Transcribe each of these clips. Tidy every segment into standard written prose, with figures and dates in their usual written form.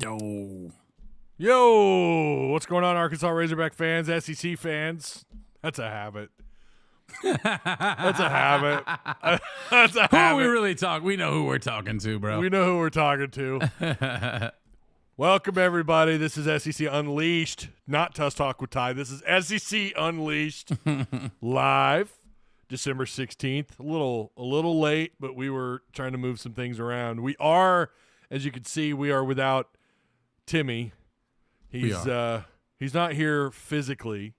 Yo, what's going on, Arkansas Razorback fans, SEC fans? That's a habit. That's a habit. That's a habit. Who are we really talking? We know who we're talking to, bro. We know who we're talking to. Welcome, everybody. This is SEC Unleashed, not Tuss Talk with Ty. This is SEC Unleashed live, December 16th. A little late, but we were trying to move some things around. We are, as you can see, we are without Timmy. He's not here physically,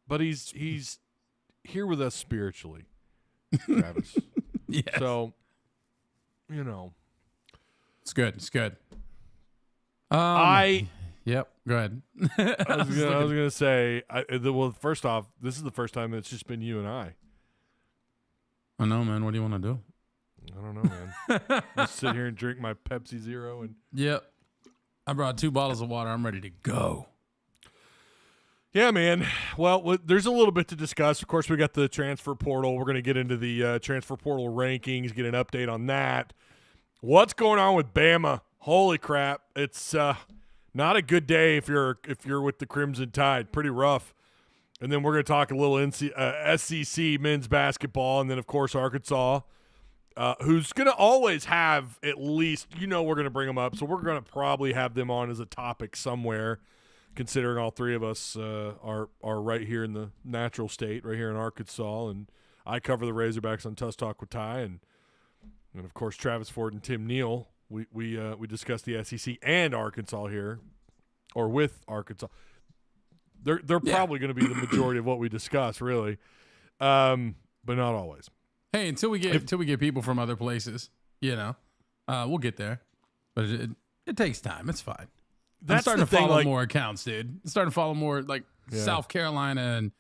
but he's here with us spiritually, Travis. Yes. So, you know. It's good. It's good. Yep. Go ahead. I was gonna say, well, first off, this is the first time it's just been you and I. I know, man. What do you want to do? I don't know, man. Just sit here and drink my Pepsi Zero and. Yep. I brought 2 bottles of water. I'm ready to go. Yeah, man. Well, there's a little bit to discuss. Of course, we got the transfer portal. We're going to get into the transfer portal rankings, get an update on that. What's going on with Bama? Holy crap! It's not a good day if you're with the Crimson Tide. Pretty rough. And then we're going to talk a little SEC men's basketball, and then of course Arkansas. Who's going to always have at least, we're going to bring them up. So we're going to probably have them on as a topic somewhere, considering all three of us are right here in the natural state, right here in Arkansas. And I cover the Razorbacks on Tuss Talk with Ty. And of course, Travis Ford and Tim Neal. We discuss the SEC and Arkansas here, or with Arkansas. They're probably going to be the majority of what we discuss, really, but not always. Hey, until we get people from other places, we'll get there. But it takes time. It's fine. I'm starting to follow more accounts, dude. I'm starting to follow more South Carolina and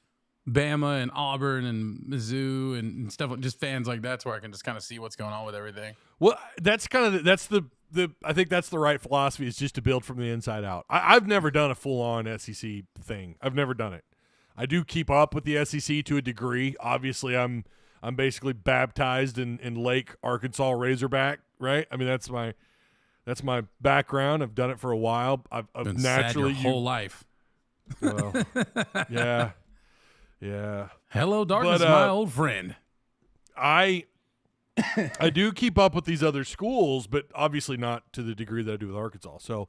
Bama and Auburn and Mizzou and stuff, just fans like that's where I can just kind of see what's going on with everything. Well, I think that's the right philosophy, is just to build from the inside out. I've never done a full-on SEC thing. I've never done it. I do keep up with the SEC to a degree. Obviously, I'm basically baptized in Lake Arkansas Razorback, right? I mean, that's my background. I've done it for a while. I've been naturally sad your whole life. Well, yeah. Hello, darkness, my old friend. I do keep up with these other schools, but obviously not to the degree that I do with Arkansas. So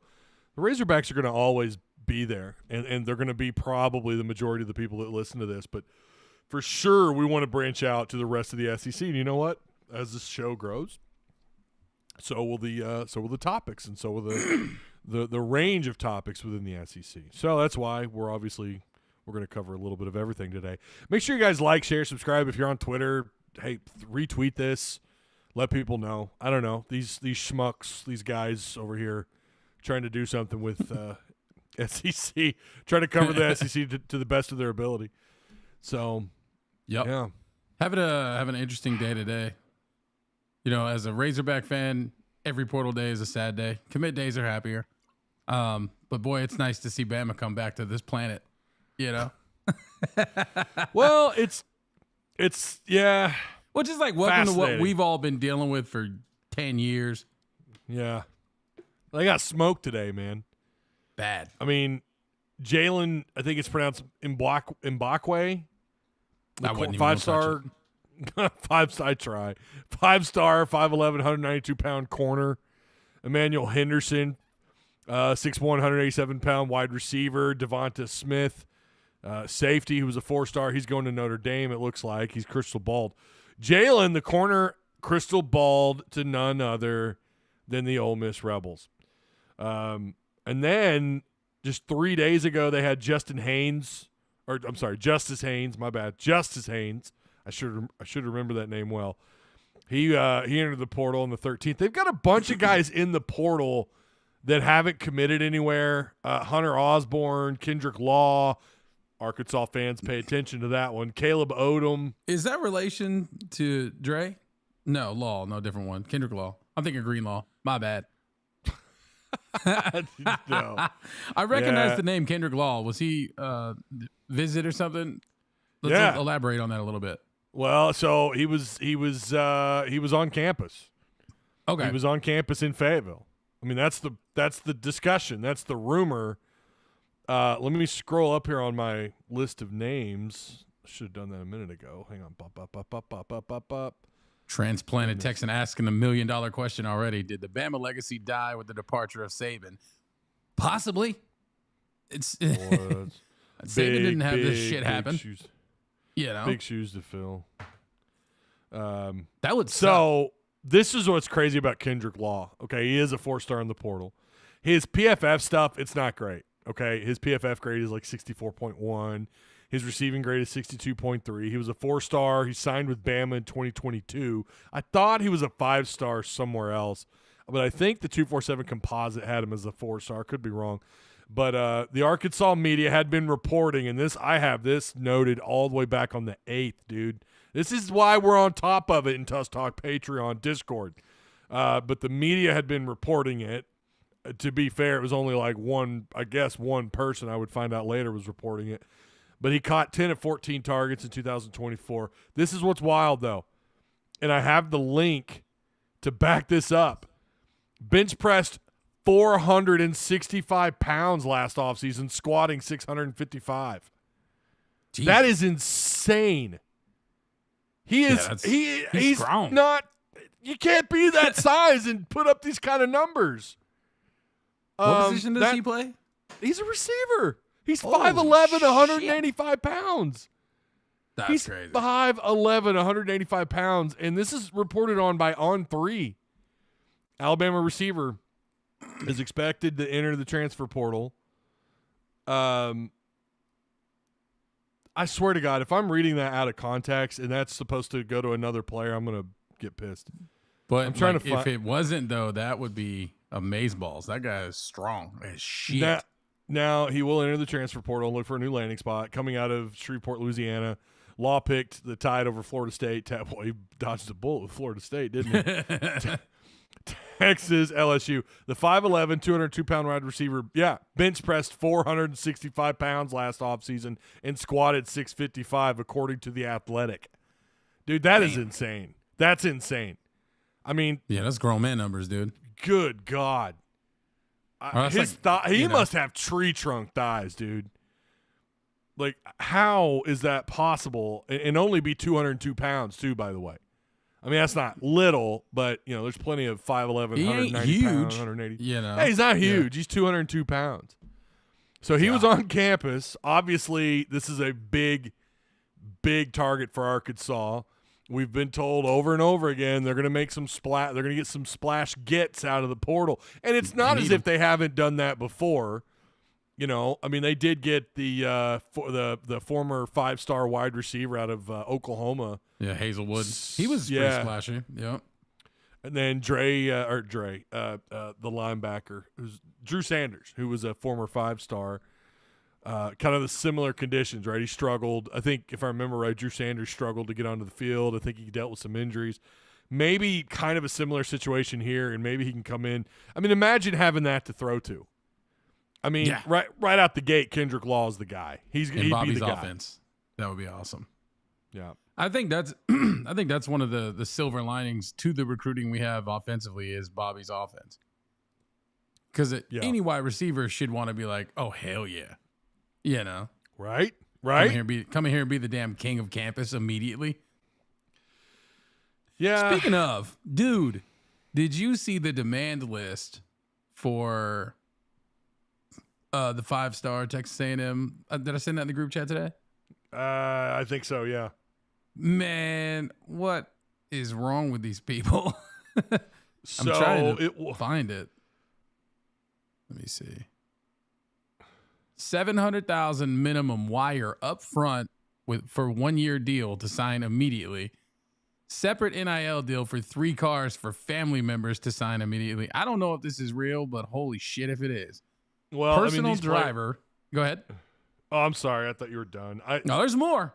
the Razorbacks are going to always be there, and they're going to be probably the majority of the people that listen to this, but for sure, we want to branch out to the rest of the SEC. And you know what? As this show grows, so will the topics, and so will the range of topics within the SEC. So that's why we're going to cover a little bit of everything today. Make sure you guys like, share, subscribe. If you're on Twitter, hey, retweet this. Let people know. I don't know, these schmucks, these guys over here, trying to do something with SEC, trying to cover the SEC to the best of their ability. So. Yep. Yeah. Having an interesting day today. As a Razorback fan, every portal day is a sad day. Commit days are happier. But boy, it's nice to see Bama come back to this planet. Well, it's yeah. Well, just like welcome to what we've all been dealing with for 10 years. Yeah. They got smoked today, man. Bad. I mean, Jalen, I think it's pronounced Mbakwe. I wouldn't even 5-star, 5-star try. 5-star, 5'11", 192-pound corner. Emmanuel Henderson, 6'1", 187-pound wide receiver. Devonta Smith, safety, who was a 4-star. He's going to Notre Dame, it looks like. He's crystal balled. Jalen, the corner, crystal balled to none other than the Ole Miss Rebels. And then just 3 days ago, they had Justice Haynes. My bad. Justice Haynes. I should remember that name well. He entered the portal on the 13th. They've got a bunch of guys in the portal that haven't committed anywhere. Hunter Osborne, Kendrick Law. Arkansas fans, pay attention to that one. Caleb Odom. Is that relation to Dre? No, Law. No, different one. Kendrick Law. I'm thinking Greenlaw. My bad. No. I recognize the name Kendrick Law. Was he visit or something? Let's elaborate on that a little bit. Well, so he was on campus. Okay. He was on campus in Fayetteville. I mean, that's the discussion. That's the rumor. Let me scroll up here on my list of names. I should have done that a minute ago. Hang on. Up. Transplanted Texan asking $1 million question already. Did the Bama legacy die with the departure of Saban? Possibly. It's Saban didn't have this shit happen. Shoes. You know, big shoes to fill. That would so. This is what's crazy about Kendrick Law. Okay, he is a 4-star in the portal. His PFF stuff, it's not great. Okay, his PFF grade is like 64.1. His receiving grade is 62.3. He was a 4-star. He signed with Bama in 2022. I thought he was a 5-star somewhere else, but I think the 247 composite had him as a 4-star. Could be wrong. But the Arkansas media had been reporting, and I have this noted all the way back on the 8th, dude. This is why we're on top of it in Tuss Talk Patreon Discord. But the media had been reporting it. To be fair, it was only like one person I would find out later was reporting it. But he caught 10 of 14 targets in 2024. This is what's wild, though. And I have the link to back this up. Bench pressed 465 pounds last offseason, squatting 655. Jeez. That is insane. He is he's grown. Not you can't be that size and put up these kind of numbers. What position does he play? He's a receiver. He's 5'11", 185 pounds. That's crazy. 5'11", 185 pounds, and this is reported on by On3. Alabama receiver is expected to enter the transfer portal. I swear to God, if I'm reading that out of context and that's supposed to go to another player, I'm going to get pissed. But I'm trying to if it wasn't, though, that would be amazeballs. That guy is strong as shit. Now he will enter the transfer portal and look for a new landing spot. Coming out of Shreveport, Louisiana, Law picked the Tide over Florida State. Boy, he dodged a bullet with Florida State, didn't he? Texas, LSU. The 5'11", 202-pound wide receiver, bench pressed 465 pounds last offseason and squatted 655, according to The Athletic. Dude, that is insane. That's insane. I mean, that's grown man numbers, dude. Good God. He must have tree trunk thighs, dude. Like, how is that possible? And only be 202 pounds, too, by the way. I mean, that's not little, but, there's plenty of 5'11", 190 pounds, 180. Hey, he's not huge. He's 202 pounds. So he was on campus. Obviously, this is a big, big target for Arkansas. We've been told over and over again they're going to make some splash. They're going to get some splash gets out of the portal, and it's not as if they haven't done that before. I mean, they did get the former 5-star wide receiver out of Oklahoma. Yeah, Hazelwood. He was pretty splashy. Yeah. And then the linebacker, who's Drew Sanders, who was a former 5-star. Kind of the similar conditions, right? He struggled. I think, if I remember right, Drew Sanders struggled to get onto the field. I think he dealt with some injuries. Maybe kind of a similar situation here, and maybe he can come in. I mean, imagine having that to throw to. I mean, right out the gate, Kendrick Law is the guy. He'd Bobby's be the offense. That would be awesome. Yeah. I think that's one of the silver linings to the recruiting we have offensively is Bobby's offense. Because any wide receiver should want to be like, oh, hell yeah. Right. Come in here and be the damn king of campus immediately. Yeah. Speaking of, dude, did you see the demand list for the 5-star Texas A&M? Did I send that in the group chat today? I think so, yeah. Man, what is wrong with these people? I'm So trying to find it. Let me see. $700,000 minimum wire up front for 1-year deal to sign immediately. Separate NIL deal for 3 cars for family members to sign immediately. I don't know if this is real, but holy shit if it is. Well, personal driver. Go ahead. Oh, I'm sorry. I thought you were done. No, there's more.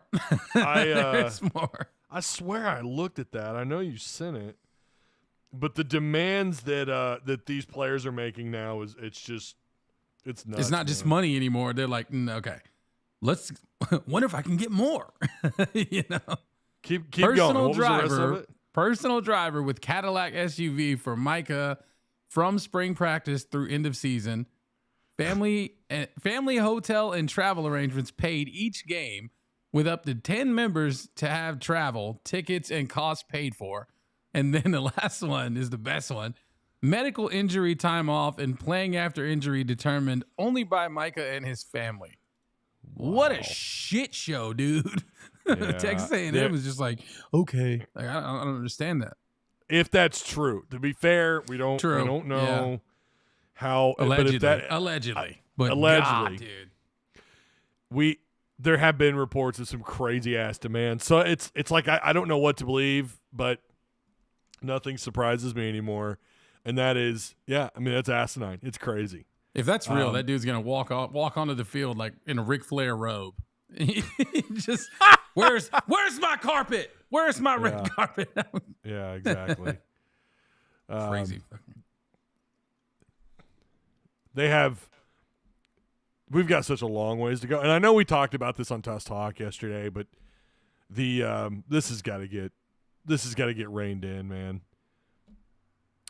There's more. I swear I looked at that. I know you sent it. But the demands that these players are making now it's nuts. It's not just money anymore. They're like, okay, let's wonder if I can get more. Keep going. What was the rest of it? Personal driver with Cadillac SUV for Micah from spring practice through end of season. Family hotel and travel arrangements paid each game, with up to 10 members to have travel, tickets, and costs paid for. And then the last one is the best one. Medical injury time off and playing after injury determined only by Micah and his family. Wow. What a shit show, dude. Yeah. Texas A&M was just like, okay. Like, I don't understand that. If that's true. To be fair, we don't know how. Allegedly. But allegedly. God, dude. There have been reports of some crazy ass demands. So it's like I don't know what to believe, but nothing surprises me anymore. And that is, that's asinine. It's crazy. If that's real, that dude's gonna walk onto the field like in a Ric Flair robe. Just where's my carpet? Where's my red carpet? Yeah, exactly. Crazy. We've got such a long ways to go, and I know we talked about this on Tuss Talk yesterday, but this has got to get reined in, man.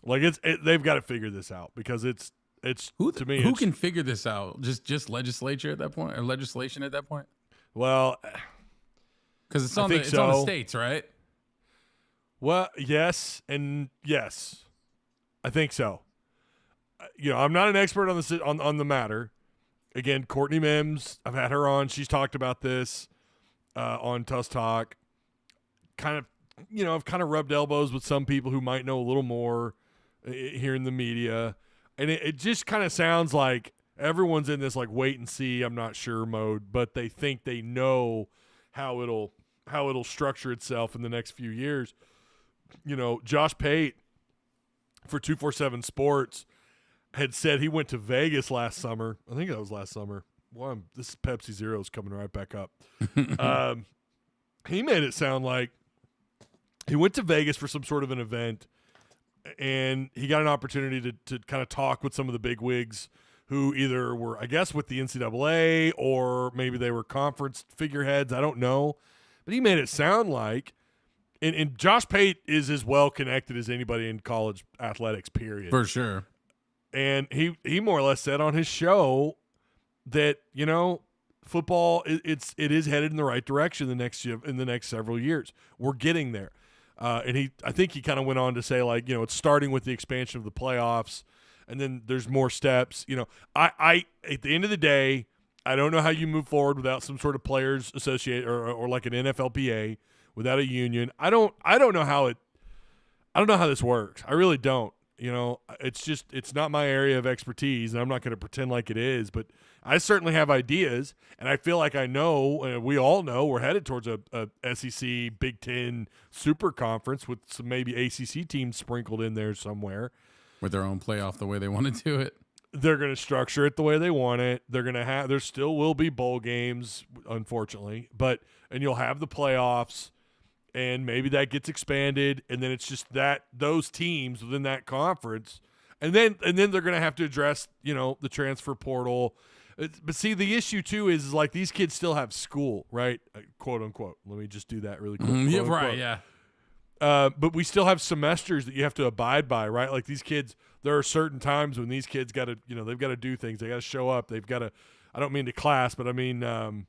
Like they've got to figure this out because it's who can figure this out? Just legislature at that point or legislation at that point? Well, because it's on the states, right? Well, yes and yes, I think so. I'm not an expert on the matter. Again, Courtney Mims, I've had her on. She's talked about this on Tuss Talk. I've kind of rubbed elbows with some people who might know a little more here in the media. And it just kind of sounds like everyone's in this like wait and see, I'm not sure mode, but they think they know how it'll structure itself in the next few years. Josh Pate for 247 Sports had said he went to Vegas last summer. I think that was last summer. Well, this Pepsi Zero is coming right back up. He made it sound like he went to Vegas for some sort of an event, and he got an opportunity to kind of talk with some of the big wigs who either were, I guess, with the NCAA or maybe they were conference figureheads. I don't know. But he made it sound like, and Josh Pate is as well connected as anybody in college athletics, period. For sure. And he more or less said on his show that, football it is headed in the right direction in the next several years. We're getting there. And I think he kind of went on to say, like, it's starting with the expansion of the playoffs, and then there's more steps. I at the end of the day, I don't know how you move forward without some sort of players associate or like an NFLPA, without a union. I don't know how this works. I really don't. It's not my area of expertise, and I'm not going to pretend like it is, but I certainly have ideas, and I feel like I know, and we all know, we're headed towards a SEC Big Ten super conference with some maybe ACC teams sprinkled in there somewhere. With their own playoff the way they want to do it. They're going to structure it the way they want it. They're going to there still will be bowl games, unfortunately, and you'll have the playoffs. And maybe that gets expanded, and then it's just those teams within that conference, and then they're going to have to address the transfer portal. But see, the issue too is like these kids still have school, right? Quote unquote. Let me just do that really quick. Yeah, right. Yeah. But we still have semesters that you have to abide by, right? Like these kids, there are certain times when these kids got to, they've got to do things. They got to show up. They've got to. I don't mean to class, but I mean.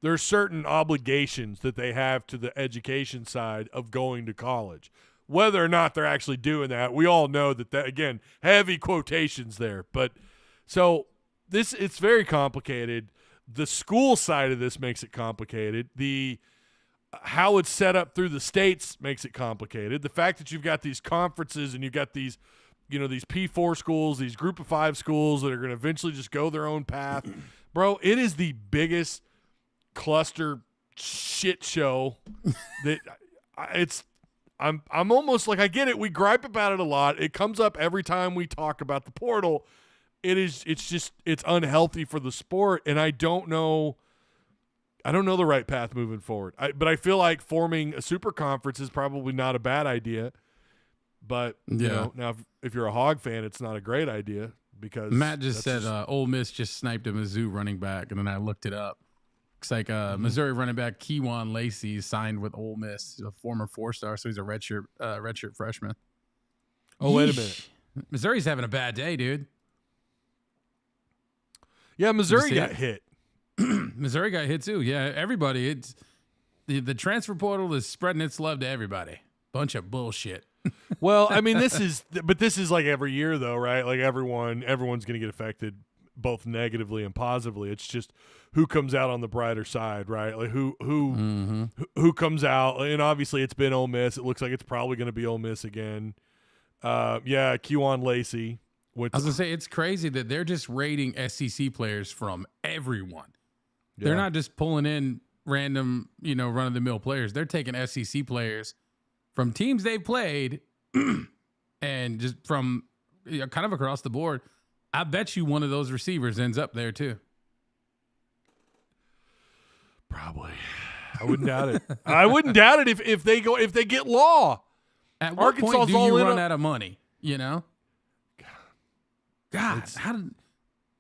There are certain obligations that they have to the education side of going to college. Whether or not they're actually doing that, we all know that again, heavy quotations there. But so it's very complicated. The school side of this makes it complicated. How it's set up through the states makes it complicated. The fact that you've got these conferences and you've got these, these P4 schools, these group of 5 schools that are going to eventually just go their own path. Bro, it is the biggest cluster shit show that I'm almost like, I get it. We gripe about it a lot. It comes up every time we talk about the portal. It's unhealthy for the sport. And I don't know the right path moving forward. But I feel like forming a super conference is probably not a bad idea. But now if you're a Hog fan, it's not a great idea because Matt just said Ole Miss just sniped a Mizzou running back. And then I looked it up. Looks like Missouri running back Keywan Lacey signed with Ole Miss, a former 4-star, so he's a redshirt freshman. Oh, wait a minute. Missouri's having a bad day, dude. Yeah, Missouri got hit. Missouri got hit too. Yeah, everybody. It's the transfer portal is spreading its love to everybody. Bunch of bullshit. Well, I mean, this is like every year though, right? Like everyone's going to get affected both negatively and positively. It's just who comes out on the brighter side, right? Like who comes out, and obviously it's been Ole Miss. It looks like it's probably going to be Ole Miss again. Yeah, Kewan Lacey. I was gonna say it's crazy that they're just rating SEC players from everyone. Yeah. They're not just pulling in random, run of the mill players. They're taking SEC players from teams they've played and just from kind of across the board. I bet you one of those receivers ends up there too. Probably. I wouldn't doubt it. I wouldn't doubt it if they get Law. At what point do you run out of money? God, I don't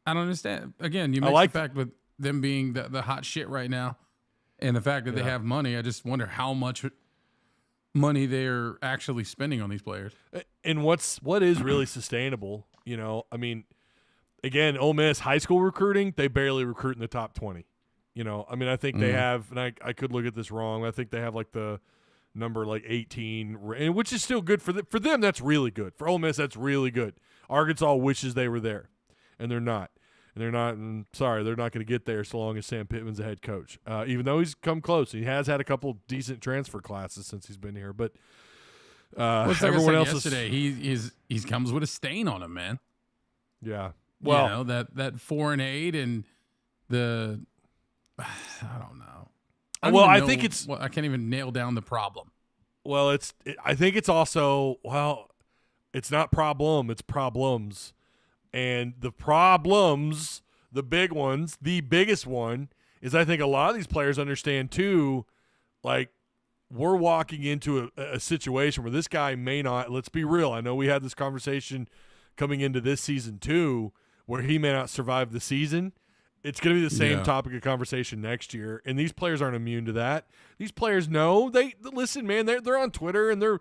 understand. Again, you mentioned the fact with them being the hot shit right now and the fact that they have money. I just wonder how much money they're actually spending on these players. And what is really sustainable, I mean, again, Ole Miss high school recruiting, they barely recruit in the top 20. I mean, I think they have, and I could look at this wrong. I think they have like the number like 18, which is still good for them. That's really good. For Ole Miss, that's really good. Arkansas wishes they were there, and they're not. And they're not. And sorry, they're not going to get there so long as Sam Pittman's the head coach. Even though he's come close, he has had a couple decent transfer classes since he's been here. But everyone else yesterday, he comes with a stain on him, man. Yeah. Well, that 4-8 and the I don't know. I think it's. I can't even nail down the problem. Well, I think it's also it's not problem, it's problems. And the problems, the big ones, the biggest one is I think a lot of these players understand too, like we're walking into a situation where this guy may not, let's be real. I know we had this conversation coming into this season too, where he may not survive the season. It's going to be the same topic of conversation next year, and these players aren't immune to that. These players know. They listen, man. They're on Twitter, and the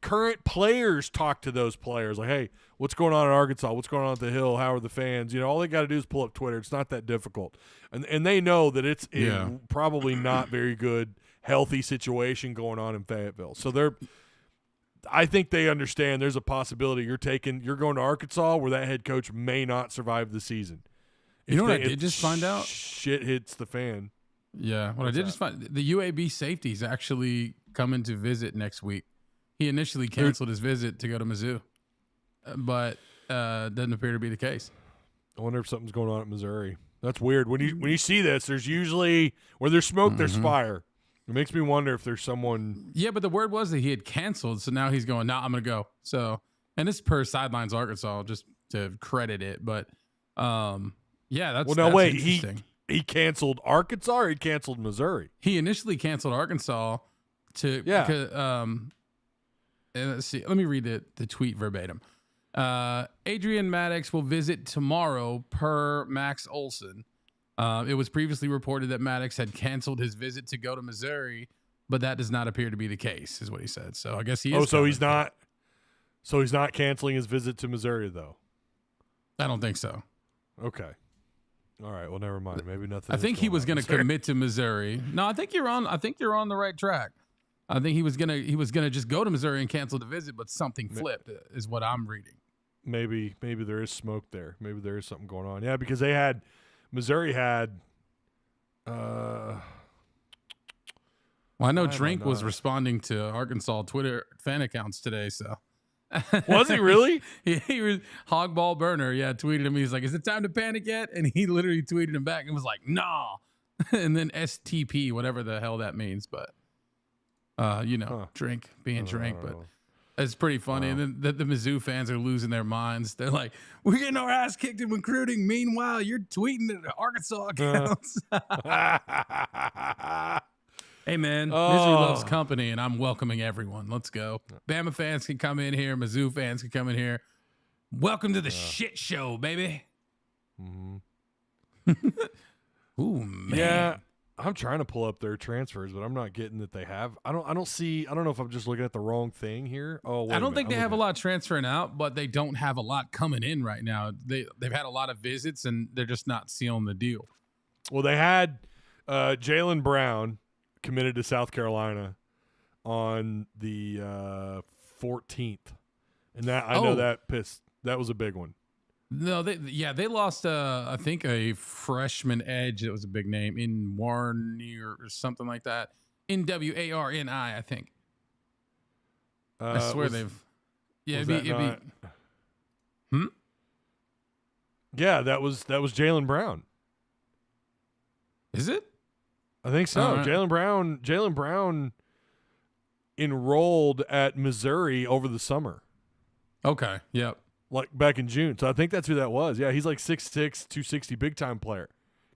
current players talk to those players like, "Hey, what's going on in Arkansas? What's going on at the Hill? How are the fans?" All they got to do is pull up Twitter. It's not that difficult, and they know that it's probably not very good, healthy situation going on in Fayetteville. So I think they understand. There's a possibility you're going to Arkansas where that head coach may not survive the season. You know what I did just find out? Shit hits the fan. Yeah. What I did just find, the UAB safety is actually coming to visit next week. He initially canceled his visit to go to Mizzou, but doesn't appear to be the case. I wonder if something's going on at Missouri. That's weird. When you see this, there's usually where there's smoke, there's fire. It makes me wonder if there's someone. Yeah, but the word was that he had canceled, so now he's going. Nah, I'm gonna go. So, and this is per Sidelines Arkansas, just to credit it, but. Yeah, that's interesting. He canceled Arkansas or he canceled Missouri? He initially canceled Arkansas let's see. Let me read the tweet verbatim. Adrian Maddox will visit tomorrow per Max Olson. It was previously reported that Maddox had canceled his visit to go to Missouri, but that does not appear to be the case, is what he said. So I guess he is. So he's not canceling his visit to Missouri though. I don't think so. Okay. All right. Well, never mind. Maybe nothing. I think he was going to commit to Missouri. No, I think you're on the right track. I think he was gonna just go to Missouri and cancel the visit, but something flipped, is what I'm reading. Maybe there is smoke there. Maybe there is something going on. Yeah, because Missouri had. Well, I know Drink was responding to Arkansas Twitter fan accounts today, so. Was he really? He was Hogball Burner. Yeah, tweeted him. He's like, "Is it time to panic yet?" And he literally tweeted him back and was like, "Nah." And then STP, whatever the hell that means, but drink being drink, but it's pretty funny. Wow. And then the Mizzou fans are losing their minds. They're like, "We're getting our ass kicked in recruiting. Meanwhile, you're tweeting at Arkansas accounts." Hey, man, misery loves company, and I'm welcoming everyone. Let's go. Bama fans can come in here. Mizzou fans can come in here. Welcome to the shit show, baby. Mm-hmm. Ooh, man. Yeah, I'm trying to pull up their transfers, but I'm not getting that they have. I don't know if I'm just looking at the wrong thing here. Oh, wait I don't think they have a at lot transferring out, but they don't have a lot coming in right now. They've had a lot of visits, and they're just not sealing the deal. Well, they had Jaylen Brown committed to South Carolina on the 14th, and that I know that was a big one. No, they lost I think a freshman edge that was a big name in Warner or something like that. Nwarni, I think. I swear they've. Yeah, it'd be. Yeah, that was Jaylen Brown. Is it? I think so. Right. Jaylen Brown enrolled at Missouri over the summer. Okay. Yep. Like back in June. So I think that's who that was. Yeah, he's like 6'6", 260, big time player.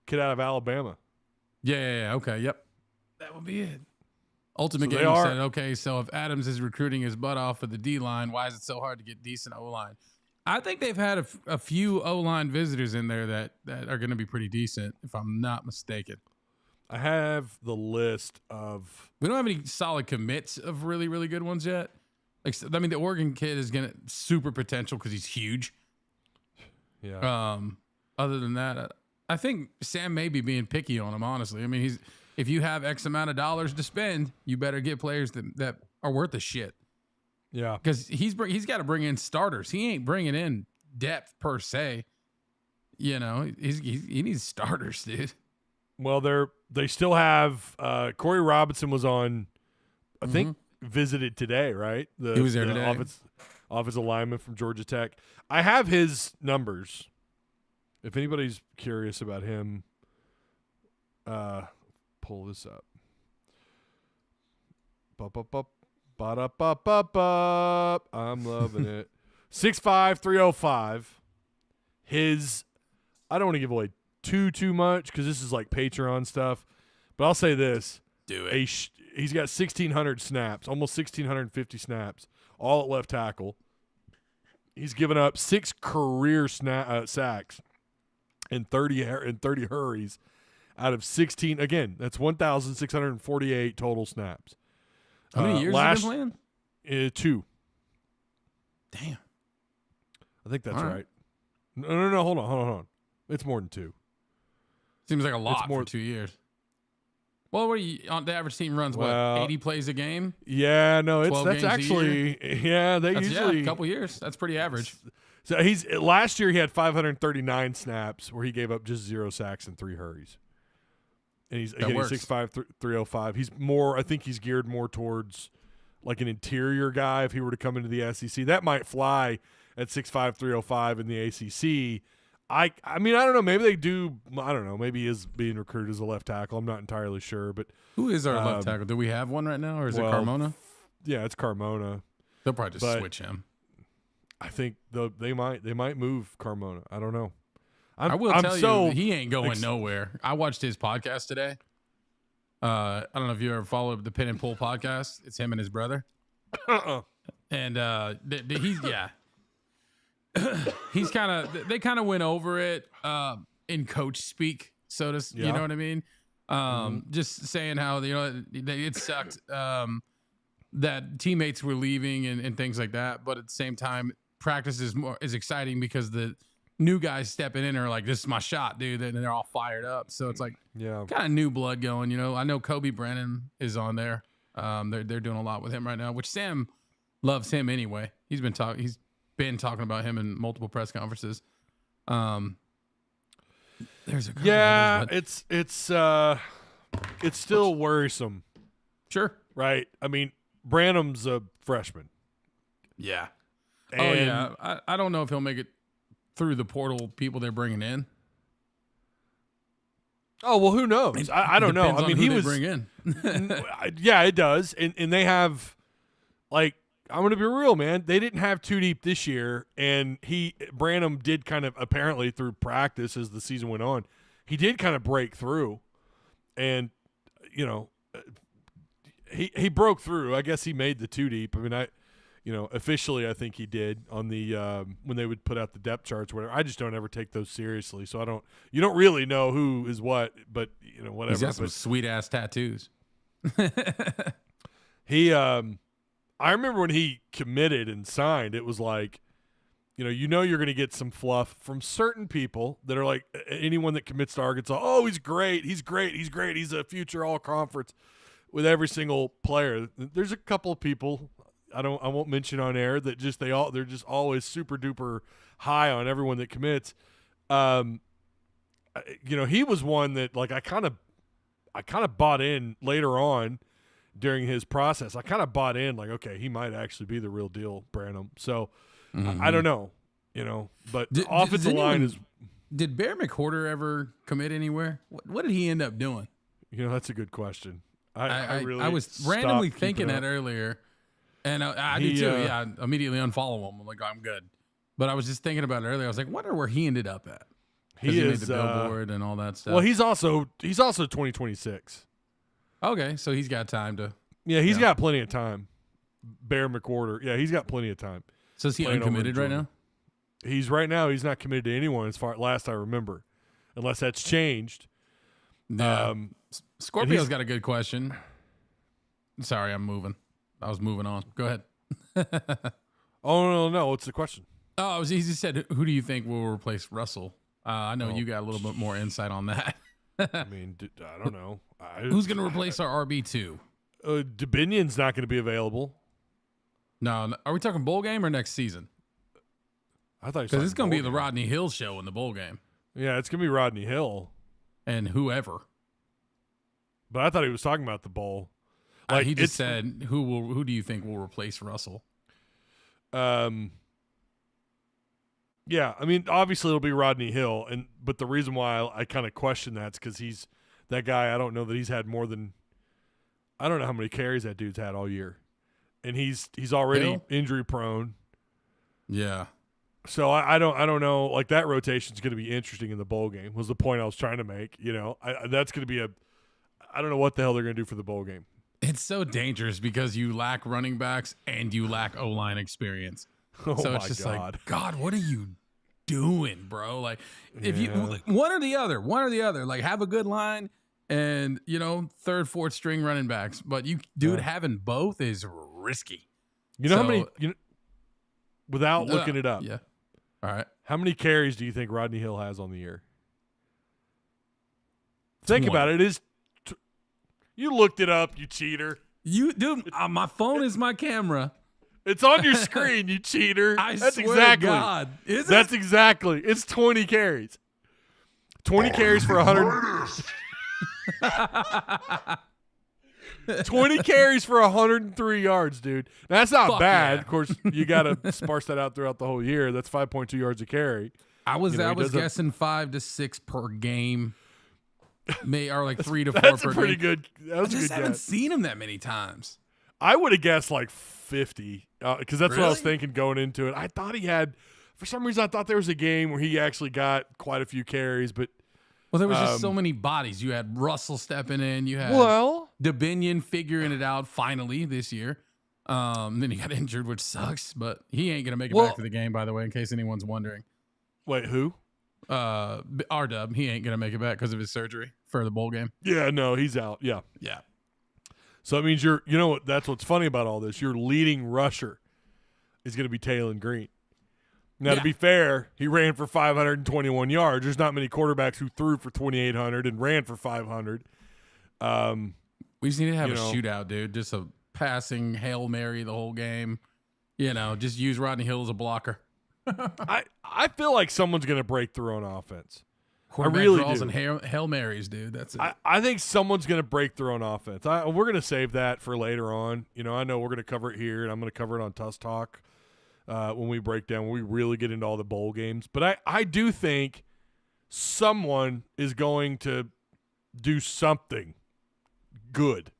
Kid out of Alabama. Yeah. Okay. Yep. That would be it. Ultimate Game said, okay, so if Adams is recruiting his butt off for the D-line, why is it so hard to get decent O-line? I think they've had a few O-line visitors in there that are going to be pretty decent, if I'm not mistaken. I have the list of... We don't have any solid commits of really, really good ones yet. Like, I mean, the Oregon kid is going to super potential because he's huge. Yeah. Other than that, I think Sam may be being picky on him, honestly. I mean, if you have X amount of dollars to spend, you better get players that are worth a shit. Yeah. Because he's got to bring in starters. He ain't bringing in depth per se. You know, he needs starters, dude. Well, they still have Corey Robinson was on, I think, visited today, right? He was there today. Offensive lineman from Georgia Tech. I have his numbers. If anybody's curious about him, pull this up. I'm loving it. 6'5", 305. I don't want to give away too much because this is like Patreon stuff, but I'll say this. Do it. He's got 1,600 snaps, almost 1,650 snaps, all at left tackle. He's given up 6 career sacks and 30 hurries out of 16. Again, that's 1,648 total snaps. How many years has he been playing? 2. Damn. I think that's right. No. Hold on. It's more than 2. Seems like a lot for 2 years. Well, what on the average team runs? What, 80 plays a game? Yeah, no, that's actually usually a couple years. That's pretty average. So last year he had 539 snaps where he gave up just 0 sacks and 3 hurries. And he's 6'5", 305. He's more. I think he's geared more towards like an interior guy. If he were to come into the SEC, that might fly at 6'5", 305 in the ACC. I mean, I don't know. Maybe they do. I don't know. Maybe he is being recruited as a left tackle. I'm not entirely sure. But who is our left tackle? Do we have one right now, or is it Carmona? Yeah, it's Carmona. They'll probably just switch him. I think they might move Carmona. I don't know. I will tell you, he ain't going nowhere. I watched his podcast today. I don't know if you ever followed the Pin and Pull podcast. It's him and his brother. And he's they kind of went over it in coach speak, you know what I mean? Just saying how it sucked that teammates were leaving and things like that, but at the same time, practice is exciting because the new guys stepping in are like, this is my shot, dude, and they're all fired up. So it's like kind of new blood going. You know, I know Kobe Brennan is on there. They're doing a lot with him right now, which Sam loves him anyway. He's been talking about him in multiple press conferences. There's a others, it's still worrisome. Sure. Right. I mean, Branham's a freshman. Yeah. I don't know if he'll make it through the portal people they're bringing in. Oh, well, who knows? I don't know. I mean, he was bring in. Yeah, it does. And they have, like, I'm going to be real, man. They didn't have 2 deep this year, and Branham did kind of, apparently through practice as the season went on, he did kind of break through, and he broke through. I guess he made the 2 deep. I mean, officially I think he did on the when they would put out the depth charts, whatever. I just don't ever take those seriously, so you don't really know who is what, but whatever. He's got some sweet ass tattoos. He I remember when he committed and signed, it was like, you're going to get some fluff from certain people that are like, anyone that commits to Arkansas, oh, he's great, he's a future all-conference. With every single player, there's a couple of people I won't mention on air that they're just always super duper high on everyone that commits. He was one that like I kind of bought in later on during his process. I kind of bought in like, okay, he might actually be the real deal, Branham. So I don't know, but offensive line is. Did Bear McWhorter ever commit anywhere? What did he end up doing? That's a good question. I was randomly thinking that earlier, and I did too. I immediately unfollow him. I'm like, I'm good. But I was just thinking about it earlier. I was like, wonder where he ended up at. He made the billboard and all that stuff. Well, he's also 2026. Okay, so he's got time to. Yeah, he's got plenty of time. Bear McWhorter. Yeah, he's got plenty of time. So is he uncommitted right now? He's not committed to anyone as far last I remember, unless that's changed. Yeah. Scorpio's got a good question. Sorry, I'm moving. I was moving on. Go ahead. Oh, no. What's the question? Oh, he just said, who do you think will replace Russell? I know you got a little bit more insight on that. I mean, I don't know. Who's going to replace our RB2? Dubinion's not going to be available. No. Are we talking bowl game or next season? I thought because it's going to be the Rodney Hill show in the bowl game. Yeah, it's going to be Rodney Hill. And whoever. But I thought he was talking about the bowl. Like he just said, who do you think will replace Russell? Yeah, I mean, obviously it'll be Rodney Hill, but the reason why I kind of question that's because he's that guy. I don't know that he's had more than I don't know how many carries that dude's had all year, and he's already injury prone. Yeah. So I don't know. Like that rotation is going to be interesting in the bowl game. Was the point I was trying to make? That's going to be I don't know what the hell they're going to do for the bowl game. It's so dangerous because you lack running backs and you lack O-line experience. So it's just like, God, what are you doing, bro? Like, if you one or the other, like have a good line and third, fourth string running backs, but having both is risky. How many? Without looking it up, yeah. All right, how many carries do you think Rodney Hill has on the year? Think about it. It is. You looked it up, you cheater. Dude, my phone is my camera. It's on your screen, you cheater. That's exactly. To God. Is it? That's exactly. It's 20 carries. 20 carries for 100. 20 carries for 103 yards, dude. That's not bad. Yeah. Of course, you got to sparse that out throughout the whole year. That's 5.2 yards a carry. I was guessing 5 to 6 per game. Or like 3 to 4 that's per a pretty game. Good. I just haven't seen him that many times. I would have guessed like 50 because that's what I was thinking going into it. I thought he had, for some reason, I thought there was a game where he actually got quite a few carries, but there was just so many bodies. You had Russell stepping in. You had Dubinion figuring it out finally this year. Then he got injured, which sucks, but he ain't gonna make it back to the game. By the way, in case anyone's wondering. Wait, who? R-Dub, he ain't gonna make it back because of his surgery for the bowl game. Yeah, no, he's out. Yeah. So it means that's what's funny about all this. Your leading rusher is gonna be Taylon Green. Now, to be fair, he ran for 521 yards. There's not many quarterbacks who threw for 2,800 and ran for 500. We just need to have a shootout, dude. Just a passing Hail Mary the whole game. Just use Rodney Hill as a blocker. I feel like someone's going to break through on offense. I really do. And Hail Marys, dude. That's it. I think someone's going to break through on offense. We're going to save that for later on. I know we're going to cover it here, and I'm going to cover it on Tuss Talk when we break down, when we really get into all the bowl games. But I do think someone is going to do something good.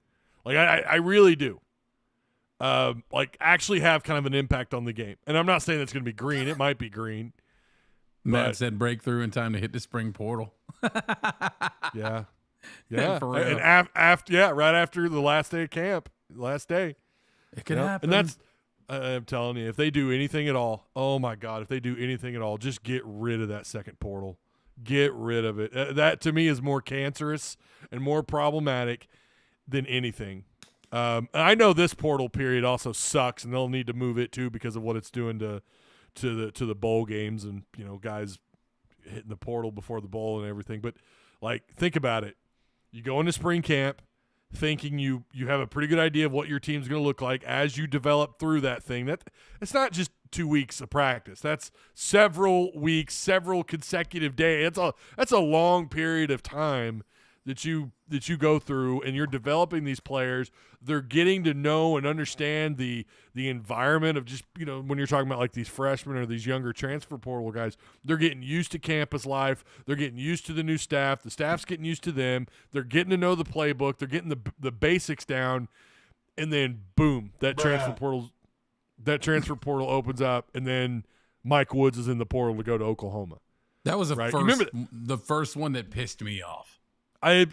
Like, I really do. Actually have kind of an impact on the game. And I'm not saying it's going to be Green. It might be Green. Matt said breakthrough in time to hit the spring portal. Yeah. For real. And right after the last day of camp, it could happen. And I'm telling you, if they do anything at all, oh my God, if they do anything at all, just get rid of that second portal. Get rid of it. That to me is more cancerous and more problematic than anything. I know this portal period also sucks, and they'll need to move it too because of what it's doing to the bowl games and guys hitting the portal before the bowl and everything. But like, think about it. You go into spring camp thinking you have a pretty good idea of what your team's going to look like as you develop through that thing. It's not just 2 weeks of practice. That's several weeks, several consecutive days. That's a long period of time that you go through, and you're developing these players. They're getting to know and understand the environment of just, when you're talking about like these freshmen or these younger transfer portal guys, they're getting used to campus life. They're getting used to the new staff. The staff's getting used to them. They're getting to know the playbook. They're getting the basics down, and then boom, that transfer portal opens up, and then Mike Woods is in the portal to go to Oklahoma. That was the first one that pissed me off. I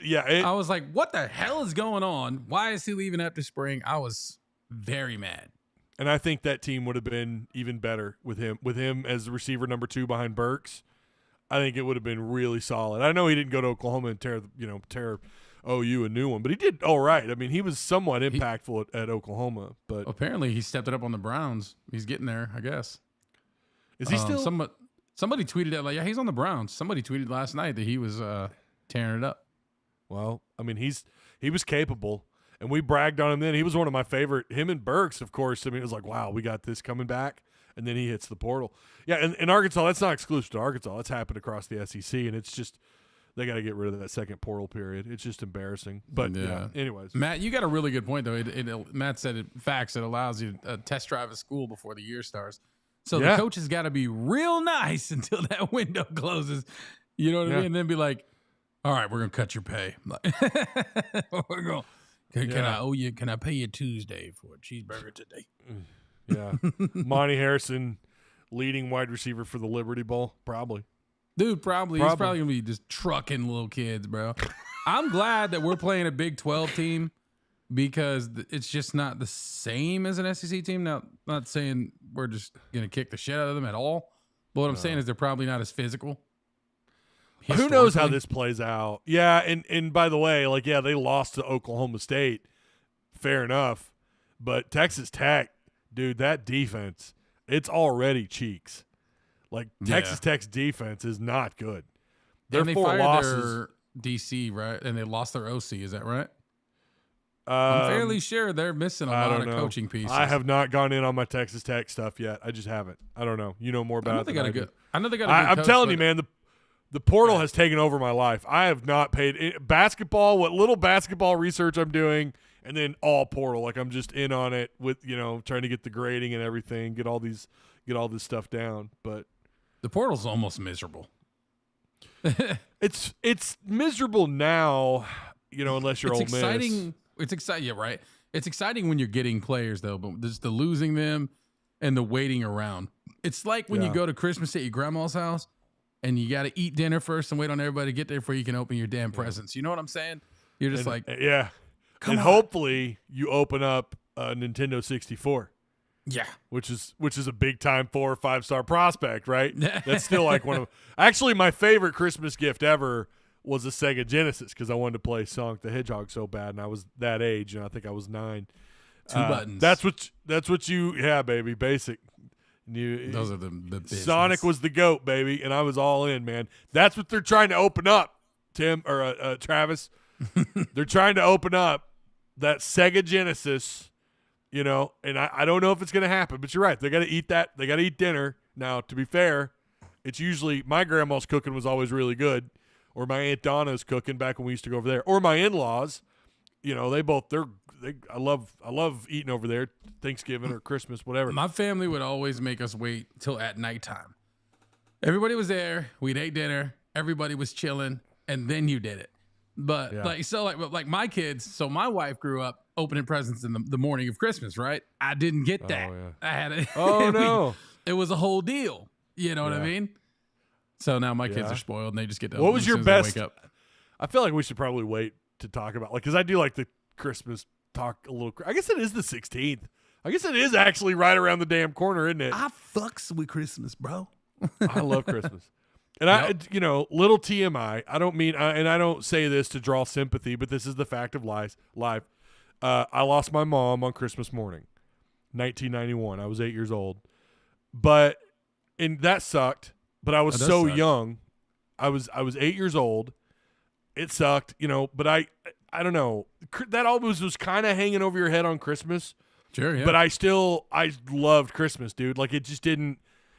was like, what the hell is going on? Why is he leaving after spring? I was very mad. And I think that team would have been even better with him as the receiver number 2 behind Burks. I think it would have been really solid. I know he didn't go to Oklahoma and tear OU a new one, but he did all right. I mean, he was somewhat impactful at Oklahoma. But apparently he stepped it up on the Browns. He's getting there, I guess. Is he still? Somebody tweeted that, like, yeah, he's on the Browns. Somebody tweeted last night that he was tearing it up. Well, I mean, he was capable, and we bragged on him then. He was one of my favorite. Him and Burks, of course. I mean, it was like, wow, we got this coming back, and then he hits the portal. Yeah, and in Arkansas, that's not exclusive to Arkansas. That's happened across the SEC, and it's just they got to get rid of that second portal period. It's just embarrassing. But yeah. Anyways, Matt, you got a really good point though. Matt said it allows you to test drive a school before the year starts. So the coach has got to be real nice until that window closes. You know what I mean? And then be like, all right, we're going to cut your pay. We're going. Can I pay you Tuesday for a cheeseburger today? Yeah. Monty Harrison, leading wide receiver for the Liberty Bowl, probably. Dude, probably. He's probably going to be just trucking little kids, bro. I'm glad that we're playing a Big 12 team because it's just not the same as an SEC team. Now, not saying we're just going to kick the shit out of them at all, but what I'm saying is they're probably not as physical. Who knows how this plays out? Yeah, and by the way, they lost to Oklahoma State. Fair enough. But Texas Tech, dude, that defense, it's already cheeks. Texas Tech's defense is not good. Their 4 losses. Their DC, right? And they lost their OC, is that right? I'm fairly sure they're missing a lot of coaching pieces. I have not gone in on my Texas Tech stuff yet. I just haven't. I don't know. You know more about it than I do. I know they got a good I'm coach, telling you, man, the portal has taken over my life. I have not paid basketball, what little basketball research I'm doing, and then all portal. I'm just in on it with, trying to get the grading and everything, get all this stuff down. But the portal's almost miserable. It's miserable now, unless you're Ole Miss. It's exciting, yeah, right? It's exciting when you're getting players though, but just the losing them and the waiting around. It's like when you go to Christmas at your grandma's house. And you got to eat dinner first and wait on everybody to get there before you can open your damn presents. You know what I'm saying? You're just hopefully you open up a Nintendo 64. Yeah, which is a big time 4 or 5 star prospect, right? That's still like one of actually my favorite Christmas gift ever was a Sega Genesis because I wanted to play Sonic the Hedgehog so bad, and I was that age, and I think I was 9. 2 buttons. That's what you baby, basic. Those are the business. Sonic was the GOAT, baby, and I was all in, man. That's what they're trying to open up, Tim or Travis. They're trying to open up that Sega Genesis, and I don't know if it's going to happen, but you're right. They got to eat that. They got to eat dinner. Now, to be fair, it's usually my grandma's cooking was always really good, or my Aunt Donna's cooking back when we used to go over there, or my in-laws. I love eating over there, Thanksgiving or Christmas, whatever. My family would always make us wait till at nighttime. Everybody was there. We'd ate dinner. Everybody was chilling, and then you did it. But like my kids. So my wife grew up opening presents in the morning of Christmas, right? I didn't get that. Oh, yeah. I had it. Oh no! It was a whole deal. You know what I mean? So now my kids are spoiled, and they just get to. What was your best? Wake up. I feel like we should probably wait to talk about because I do like the Christmas talk a little. I guess it is the 16th. I guess it is actually right around the damn corner, isn't it? I fucks with Christmas, bro. I love Christmas. And little TMI, I don't mean, and I don't say this to draw sympathy, but this is the fact of life. I lost my mom on Christmas morning, 1991. I was 8 years old. And that sucked, but I was so young. I was 8 years old. It sucked, but I don't know. That always was kind of hanging over your head on Christmas. Sure, yeah. But I loved Christmas, dude. Like, it just didn't.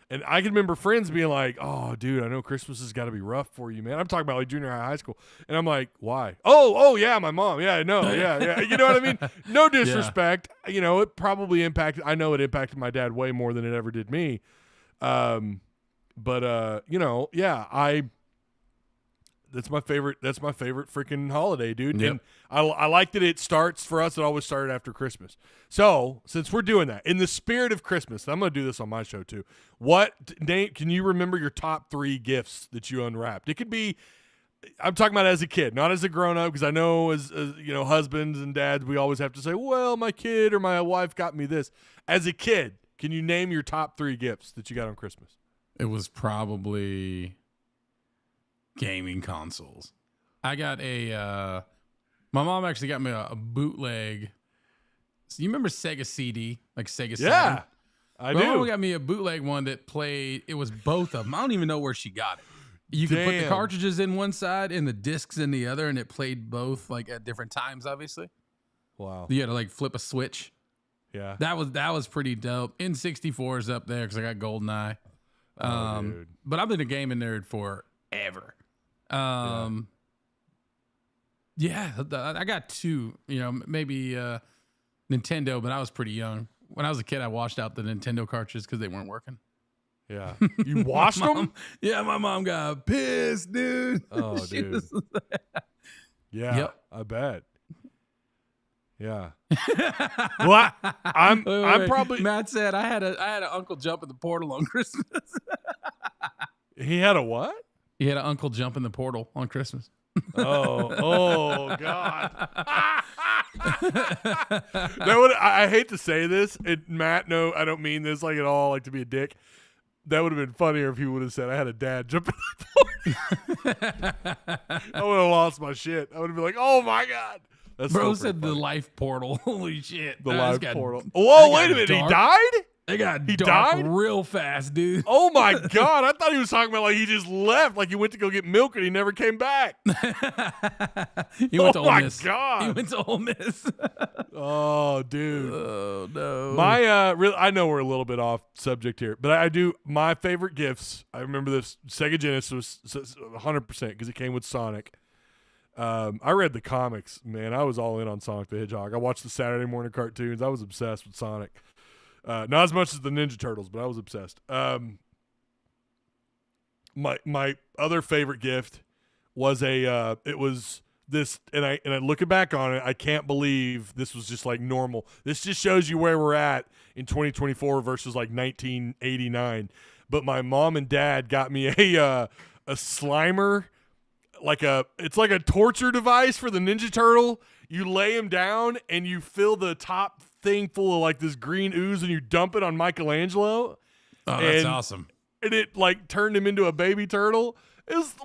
And I can remember friends being like, "Oh, dude, I know Christmas has got to be rough for you, man." I'm talking about like junior high school. And I'm like, "Why?" Oh, yeah, my mom. Yeah, I know. Yeah. You know what I mean? No disrespect. Yeah. It probably impacted. I know it impacted my dad way more than it ever did me. That's my favorite. That's my favorite freaking holiday, dude. Yep. And I like that it starts for us. It always started after Christmas. So since we're doing that in the spirit of Christmas, I'm going to do this on my show too. Nate? Can you remember your top 3 gifts that you unwrapped? It could be. I'm talking about as a kid, not as a grown up, because I know as husbands and dads, we always have to say, "Well, my kid or my wife got me this." As a kid, can you name your top 3 gifts that you got on Christmas? It was probably gaming consoles. I got my mom actually got me a bootleg. So you remember Sega CD, like Sega Saturn? Yeah, I do. My mom got me a bootleg one that played. It was both of them. I don't even know where she got it. You could put the cartridges in one side and the discs in the other, and it played both like at different times. Obviously, wow. You had to like flip a switch. Yeah, that was pretty dope. N64 is up there because I got GoldenEye. Dude. But I've been a gaming nerd forever. Yeah, I got 2, maybe Nintendo, but I was pretty young. When I was a kid, I washed out the Nintendo cartridges because they weren't working. Yeah. You washed them? Yeah, my mom got pissed, dude. Oh, dude. Yeah, yep. I bet. Yeah. Well, I'm probably. Matt said I had an uncle jump in the portal on Christmas. He had a what? He had an uncle jump in the portal on Christmas. Oh God. I hate to say this, and Matt, no, I don't mean this like at all, like to be a dick. That would have been funnier if he would have said I had a dad jump in the portal. I would have lost my shit. I would have been like, "Oh my God." That's Bro said the life portal. Holy shit. The life portal. Whoa, wait a minute. Dark. He died? They got dark real fast, dude. Oh my God. I thought he was talking about like he just left, like he went to go get milk and he never came back. He went to Ole Miss. Oh my God. He went to Ole Miss. Oh, dude. Oh, no. I know we're a little bit off subject here, but I do. My favorite gifts, I remember this Sega Genesis was 100% because it came with Sonic. I read the comics, man. I was all in on Sonic the Hedgehog. I watched the Saturday morning cartoons. I was obsessed with Sonic. Not as much as the Ninja Turtles, but I was obsessed. My other favorite gift was it was this, and I looking back on it, I can't believe this was just like normal. This just shows you where we're at in 2024 versus like 1989. But my mom and dad got me a Slimer. It's like a torture device for the Ninja Turtle. You lay him down and you fill the top thing full of like this green ooze and you dump it on Michelangelo. Oh, that's awesome. And it like turned him into a baby turtle.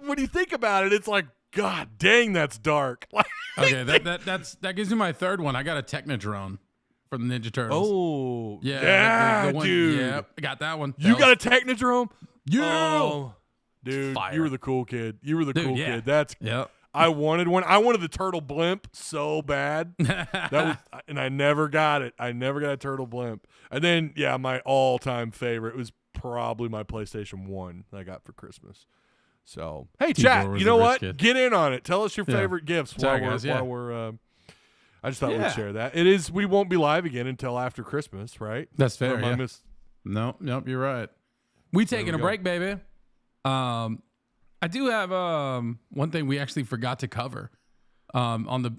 When you think about it, it's like, God dang, that's dark. Okay, that gives me my third one. I got a Technodrome from the Ninja Turtles. Oh, yeah, the one, dude. Yeah, I got that one. You got a Technodrome? Yeah. Oh, dude, you were the cool kid. You were the cool kid. Yep. I wanted one. I wanted the turtle blimp so bad. And I never got it. I never got a turtle blimp. And then, yeah, my all-time favorite was probably my PlayStation 1 that I got for Christmas. So, hey, chat, you know what? Kid. Get in on it. Tell us your favorite gifts while we're I just thought we'd share that. It is. We won't be live again until after Christmas, right? That's fair. Yeah. Nope, you're right. We taking a break, baby. I do have one thing we actually forgot to cover. On the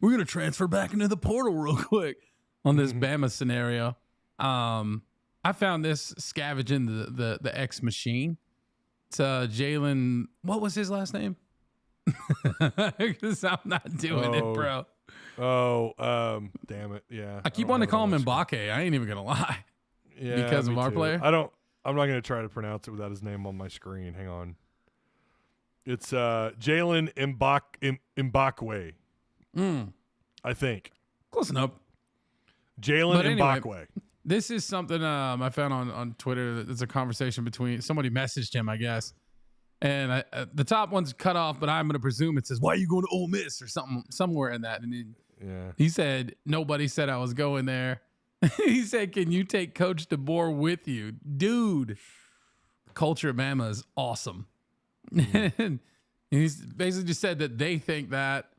we're gonna transfer back into the portal real quick on this Bama scenario. I found this scavenging the X machine. It's Jalen. What was his last name? Because I'm not doing it, bro. Damn it. Yeah. I keep wanting to call him Mbake. I ain't even gonna lie. Yeah, because of our too. player. I'm not gonna try to pronounce it without his name on my screen. Hang on. It's Jalen Mbakwe. I think. Close enough. Jalen Mbakwe. This is something I found on Twitter. There's a conversation between somebody messaged him, I guess. And the top one's cut off, but I'm going to presume it says, "Why are you going to Ole Miss?" or something somewhere in that. And he said, "Nobody said I was going there." He said, "Can you take Coach DeBoer with you?" Dude, culture at Bama is awesome. And he's basically just said that they think that.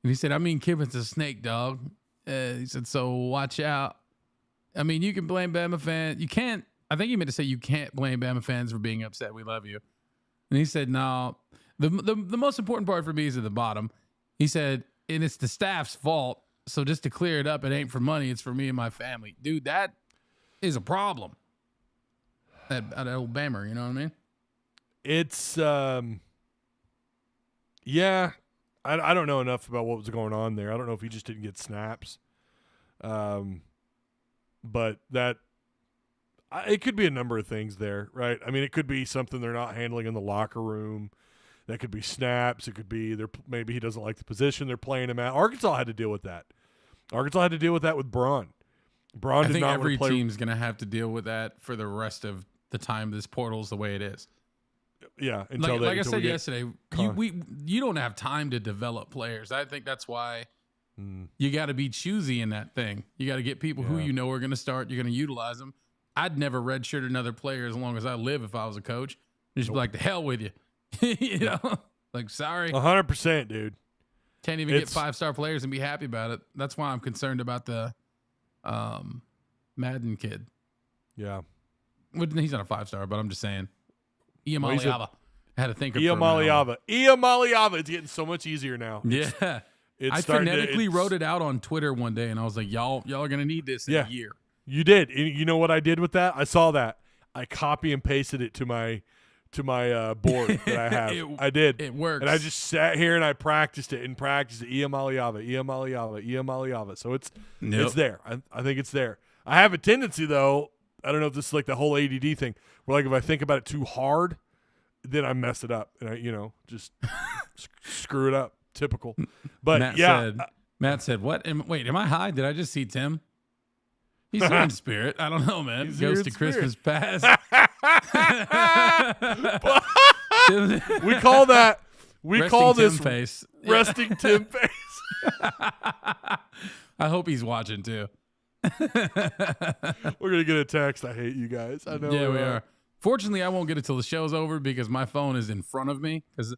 And he said, Kibbett's a snake, dog. He said, so watch out. I mean, you can blame Bama fans. You can't. I think he meant to say you can't blame Bama fans for being upset. We love you. And he said, no. The most important part for me is at the bottom. He said, and it's the staff's fault. So just to clear it up, it ain't for money. It's for me and my family. Dude, that is a problem. At old Bammer, you know what I mean? It's, yeah. I don't know enough about what was going on there. I don't know if he just didn't get snaps. But it could be a number of things there, right? I mean, it could be something they're not handling in the locker room. That could be snaps. It could be maybe he doesn't like the position they're playing him at. Arkansas had to deal with that. Arkansas had to deal with that with Braun. Braun did not want to play. I think every team's going to have to deal with that for the rest of the time this portal's the way it is. Yeah, like I said yesterday, you don't have time to develop players. I think that's why you got to be choosy in that thing. You got to get people who you know are going to start. You're going to utilize them. I'd never redshirt another player as long as I live if I was a coach. Just be like, the hell with you. You know, like, sorry. 100%, dude. Can't even get 5-star players and be happy about it. That's why I'm concerned about the Madden kid. Yeah. He's not a 5-star, but I'm just saying. Iamaliava. I had to think of Iamaliava. Iamaliava. It's getting so much easier now. Yeah. I phonetically wrote it out on Twitter one day, and I was like, y'all are going to need this in a year. You did. You know what I did with that? I saw that. I copy and pasted it to my board that I have. I did. It works. And I just sat here and I practiced it. Iamaliava. So it's there. I think it's there. I have a tendency, though, I don't know if this is like the whole ADD thing, where like if I think about it too hard, then I mess it up. And I, just screw it up. Typical. But Matt said, what? Wait, am I high? Did I just see Tim? He's here in spirit. I don't know, man. Goes to Christmas past. We call this Tim face. Resting Tim face. I hope he's watching too. We're gonna get a text. I hate you guys. I know. Yeah, we are. Fortunately, I won't get it till the show's over because my phone is in front of me because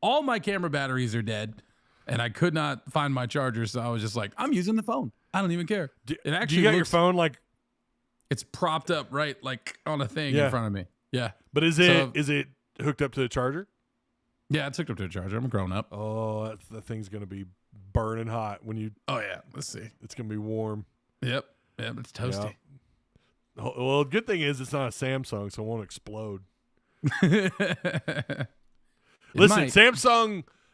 all my camera batteries are dead, and I could not find my charger. So I was just like, I'm using the phone. I don't even care. Do you got your phone like? It's propped up right like on a thing in front of me. Yeah. But is it hooked up to the charger? Yeah, it's hooked up to a charger. I'm grown up. Oh, the thing's gonna be burning hot when you. Oh yeah, let's see. It's gonna be warm. Yep, it's toasty. Yeah. Well, the good thing is it's not a Samsung, so it won't explode. Listen,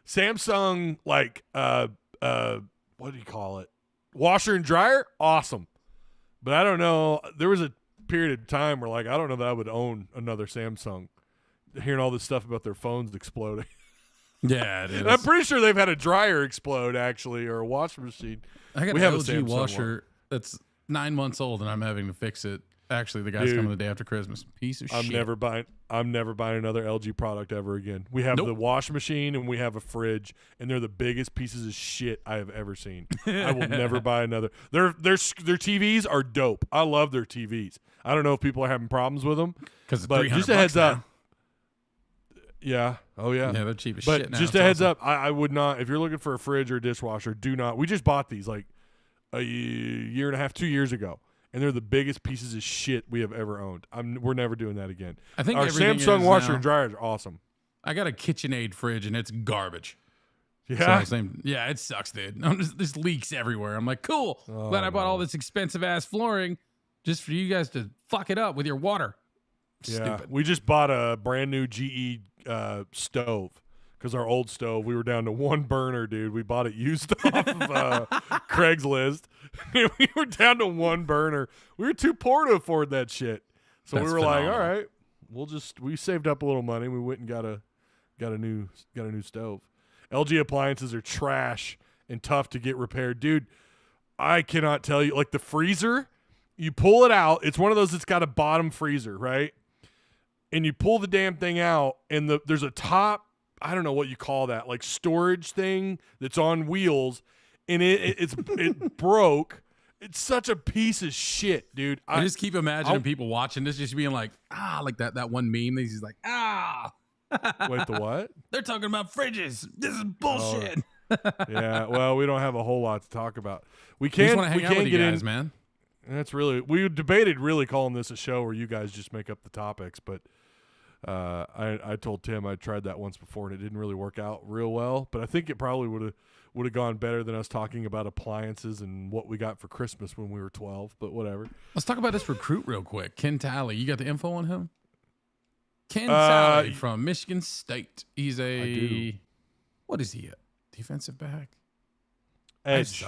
Samsung, like what do you call it? Washer and dryer, awesome. But I don't know. There was a period of time where, like, I don't know that I would own another Samsung. Hearing all this stuff about their phones exploding. Yeah, it is. And I'm pretty sure they've had a dryer explode, actually, or a washing machine. I got an LG washer that's 9 months old, and I'm having to fix it. Actually, the guy's coming the day after Christmas. Piece of shit. I'm never buying another LG product ever again. We have the wash machine and we have a fridge, and they're the biggest pieces of shit I have ever seen. I will never buy another. Their TVs are dope. I love their TVs. I don't know if people are having problems with them, but just a heads up. Yeah. Oh yeah. Yeah, they're cheap as but shit now. Just a heads up. I would not. If you're looking for a fridge or a dishwasher, do not. We just bought these like a year and a half, 2 years ago. And they're the biggest pieces of shit we have ever owned. We're never doing that again. I think our Samsung washer and dryer is awesome. I got a KitchenAid fridge and it's garbage. Yeah, yeah, it sucks, dude. This leaks everywhere. I'm like, cool. Glad I bought all this expensive ass flooring just for you guys to fuck it up with your water. Stupid. We just bought a brand new GE stove because our old stove, we were down to one burner, dude. We bought it used off of Craigslist. We were down to one burner. We were too poor to afford that shit. So That's we were phenomenal. like, all right, we saved up a little money. We went and got a new stove. LG appliances are trash and tough to get repaired. Dude, I cannot tell you, like the freezer, you pull it out. It's one of those that's got a bottom freezer, right? And you pull the damn thing out, and there's a top, I don't know what you call that, like storage thing that's on wheels, and it broke. It's such a piece of shit, dude. I just keep imagining people watching this just being like, like that one meme. He's like, Wait, the what? They're talking about fridges. This is bullshit. Yeah, well, we don't have a whole lot to talk about. We just can't want to hang out with you guys, man. That's really, we debated really calling this a show where you guys just make up the topics, but I told Tim I tried that once before and it didn't really work out real well. But I think it probably would have gone better than us talking about appliances and what we got for Christmas when we were 12. But whatever. Let's talk about this recruit real quick. Ken Talley, you got the info on him? Ken Talley from Michigan State. He's what is he? A defensive back? Edge.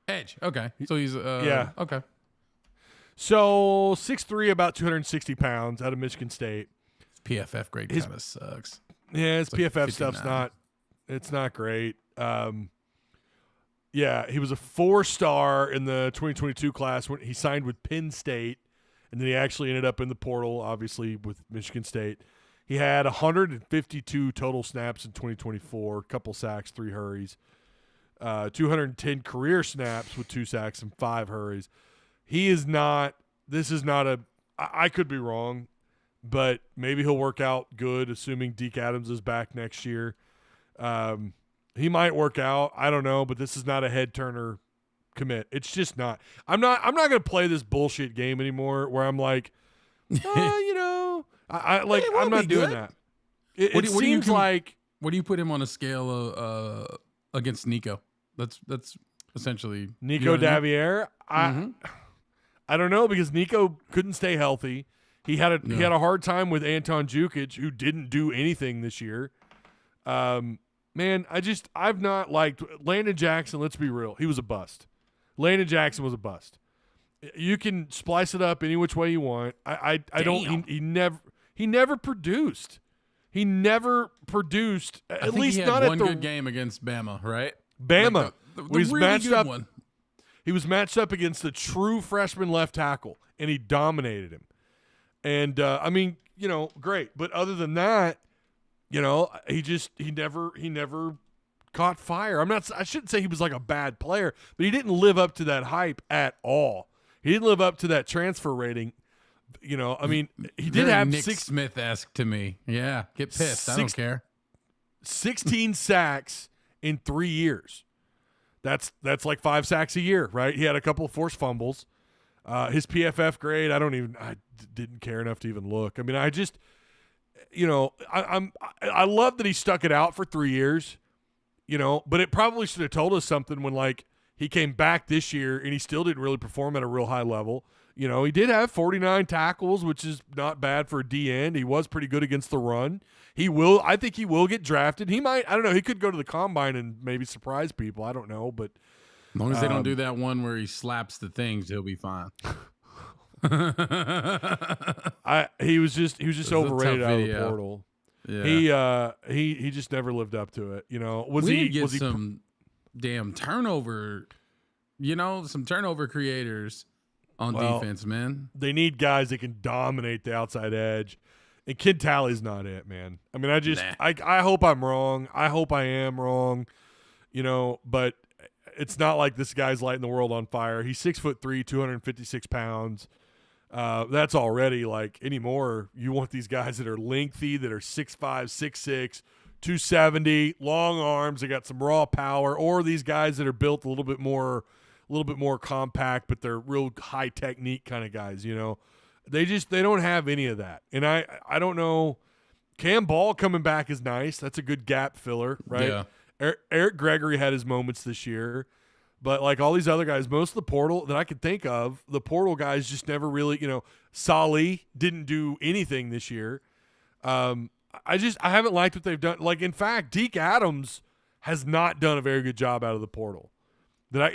Edge. Okay. So he's yeah. Okay. So 6'3", about 260 pounds, out of Michigan State. His PFF grade kind of sucks. Yeah, his PFF like stuff's not great. Yeah, he was a 4-star in the 2022 class when he signed with Penn State, and then he actually ended up in the portal, obviously, with Michigan State. He had 152 total snaps in 2024, a couple sacks, 3 hurries. 210 career snaps with 2 sacks and 5 hurries. This is not I could be wrong, but maybe he'll work out good, assuming Deke Adams is back next year. He might work out. I don't know, but this is not a head turner commit. It's just not. I'm not going to play this bullshit game anymore where I'm like, I'm not doing that. It seems like. What do you put him on a scale of against Nico? That's essentially Nico Davier. I don't know, because Nico couldn't stay healthy. He had a hard time with Anton Jukic, who didn't do anything this year. Man, I've not liked Landon Jackson. Let's be real, he was a bust. Landon Jackson was a bust. You can splice it up any which way you want. I don't. He never produced. He never produced. At least he had not one at the good game against Bama, right? Bama. The was really matched good up. One. He was matched up against the true freshman left tackle, and he dominated him. And great. But other than that, he never caught fire. I shouldn't say he was like a bad player, but he didn't live up to that hype at all. He didn't live up to that transfer rating. He did Very have Nick Smith-esque to me. Yeah, get pissed. I don't care. 16 sacks in 3 years. That's like 5 sacks a year, right? He had a couple of forced fumbles. His PFF grade, I didn't care enough to even look. I mean, I love that he stuck it out for 3 years, but it probably should have told us something when he came back this year and he still didn't really perform at a real high level. He did have 49 tackles, which is not bad for a D end. He was pretty good against the run. I think he will get drafted. He might, I don't know, he could go to the combine and maybe surprise people. I don't know, but as long as they don't do that one where he slaps the things, he'll be fine. He was just overrated out of the portal. Yeah. He just never lived up to it. Some damn turnover, some turnover creators on defense, man. They need guys that can dominate the outside edge. And Ken Talley's not it, man. I mean, I hope I'm wrong. I hope I am wrong, but it's not like this guy's lighting the world on fire. He's 6'3", 256 pounds. That's already anymore. You want these guys that are lengthy, that are 6'5", 6'6", 270, long arms. They got some raw power, or these guys that are built a little bit more compact, but they're real high technique kind of guys. They don't have any of that. And I don't know. Cam Ball coming back is nice. That's a good gap filler, right? Yeah. Eric Gregory had his moments this year. But all these other guys, most of the portal that I could think of, the portal guys just never really, Solly didn't do anything this year. I haven't liked what they've done. Like, in fact, Deke Adams has not done a very good job out of the portal.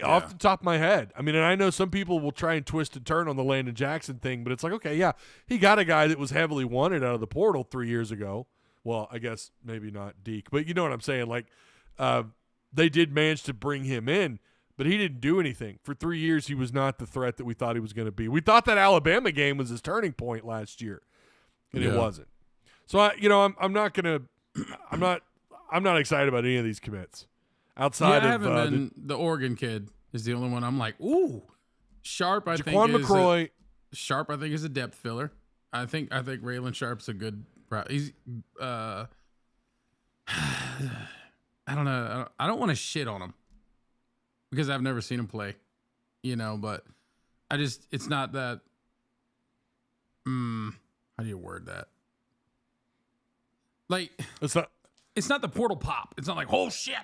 Off the top of my head. I mean, and I know some people will try and twist and turn on the Landon Jackson thing, but it's like, okay, yeah, he got a guy that was heavily wanted out of the portal 3 years ago. Well, I guess maybe not Deke, but you know what I'm saying. Like, they did manage to bring him in, but he didn't do anything. For 3 years, he was not the threat that we thought he was going to be. We thought that Alabama game was his turning point last year, and it wasn't. So I'm not excited about any of these commits. Outside I of haven't been, the Oregon kid is the only one I'm like, ooh, Sharp. Jaquan McCroy. Sharp, I think, is a depth filler. I think Raylan Sharp's a good. He's I don't know. I don't want to shit on him because I've never seen him play, But it's not that. How do you word that? Like it's not the portal pop. It's not like, oh shit.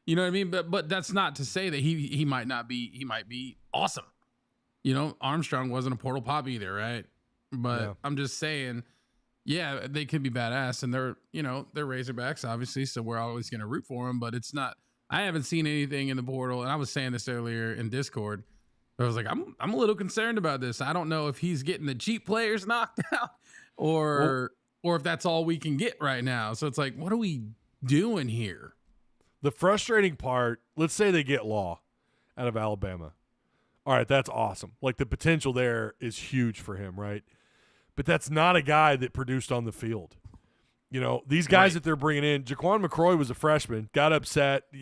You know what I mean? But that's not to say that he might not be. He might be awesome. Armstrong wasn't a portal pop either, right? But I'm just saying, yeah, they could be badass, and they're Razorbacks, obviously. So we're always going to root for them. But it's not. I haven't seen anything in the portal, and I was saying this earlier in Discord. I was like, I'm a little concerned about this. I don't know if he's getting the cheap players knocked out, or if that's all we can get right now. So it's like, what are we doing here? The frustrating part, let's say they get Law out of Alabama. All right, that's awesome. Like, the potential there is huge for him, right? But that's not a guy that produced on the field. These guys that they're bringing in, Jaquan McCroy was a freshman, got upset. He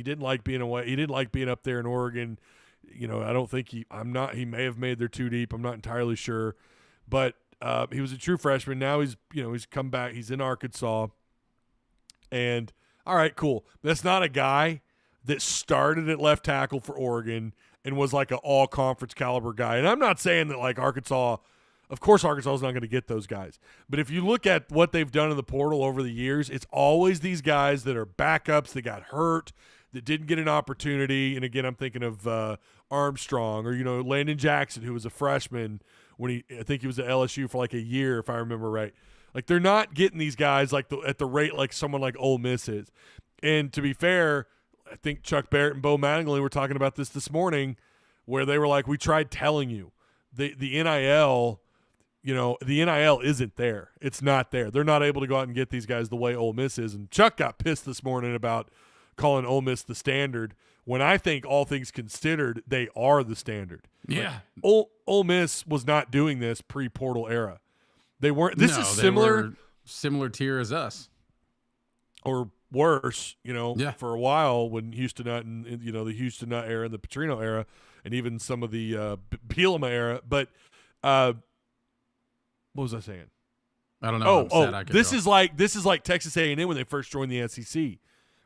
didn't like being away. He didn't like being up there in Oregon. I don't think he may have made their too deep. I'm not entirely sure. But he was a true freshman. Now he's come back. He's in Arkansas. And all right, cool. That's not a guy that started at left tackle for Oregon and was like an all-conference caliber guy. And I'm not saying that, like, Arkansas – of course Arkansas is not going to get those guys. But if you look at what they've done in the portal over the years, it's always these guys that are backups that got hurt, that didn't get an opportunity. And, again, I'm thinking of Armstrong or, Landon Jackson, who was a freshman when I think he was at LSU for like a year, if I remember right. Like, they're not getting these guys like at the rate like someone like Ole Miss is. And to be fair, I think Chuck Barrett and Bo Mattingly were talking about this morning, where they were like, we tried telling you. The NIL, the NIL isn't there. It's not there. They're not able to go out and get these guys the way Ole Miss is. And Chuck got pissed this morning about calling Ole Miss the standard, when I think, all things considered, they are the standard. Yeah. Like, Ole Miss was not doing this pre-portal era. They weren't. This is similar tier as us, or worse. Yeah. For a while when Houston Nutt and the Houston Nutt era and the Petrino era, and even some of the Bielema era. But what was I saying? I don't know. This is like Texas A&M when they first joined the SEC,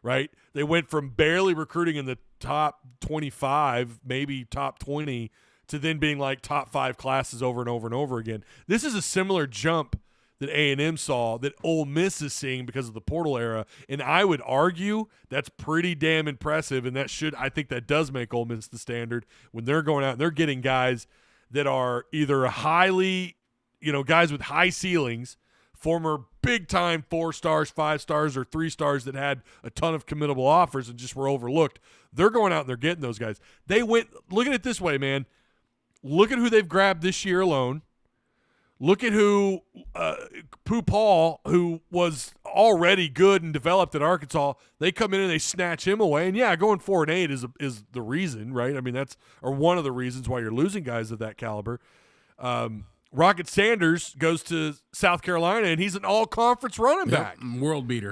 right? They went from barely recruiting in the top 25, maybe top 20, to then being like top 5 classes over and over and over again. This is a similar jump that A&M saw that Ole Miss is seeing because of the portal era, and I would argue that's pretty damn impressive, and I think that does make Ole Miss the standard when they're going out and they're getting guys that are either highly, guys with high ceilings, former big-time 4 stars, 5 stars, or 3 stars that had a ton of committable offers and just were overlooked. They're going out and they're getting those guys. Look at it this way, man. Look at who they've grabbed this year alone. Look at who Pooh Paul, who was already good and developed at Arkansas, they come in and they snatch him away. And, yeah, going 4-8 is the reason, right? I mean, that's one of the reasons why you're losing guys of that caliber. Rocket Sanders goes to South Carolina, and he's an all-conference running back. World beater.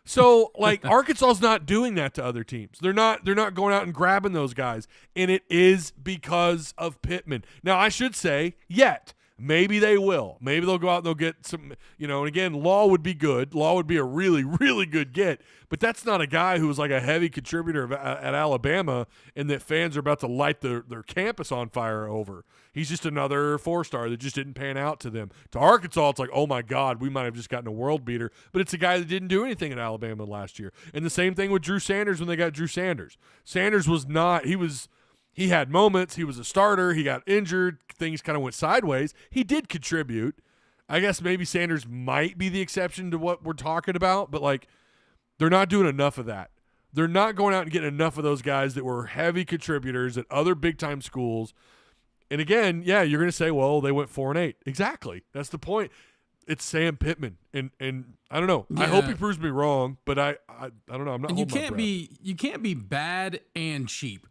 So, like, Arkansas's not doing that to other teams. They're not going out and grabbing those guys, and it is because of Pittman. Now, I should say, yet. Maybe they will. Maybe they'll go out and they'll get some, and again, Law would be good. Law would be a really, really good get. But that's not a guy who was like a heavy contributor at Alabama and that fans are about to light their campus on fire over. He's just another 4-star that just didn't pan out to them. To Arkansas, it's like, oh, my God, we might have just gotten a world beater. But it's a guy that didn't do anything at Alabama last year. And the same thing with Drew Sanders when they got Drew Sanders. Sanders was not – he had moments. He was a starter. He got injured. Things kind of went sideways. He did contribute. I guess maybe Sanders might be the exception to what we're talking about, but like they're not doing enough of that. They're not going out and getting enough of those guys that were heavy contributors at other big-time schools. And again, yeah, you're going to say, well, they went 4-8. Exactly. That's the point. It's Sam Pittman, and I don't know. Yeah. I hope he proves me wrong, but I don't know. I'm not. And you can't be bad and cheap.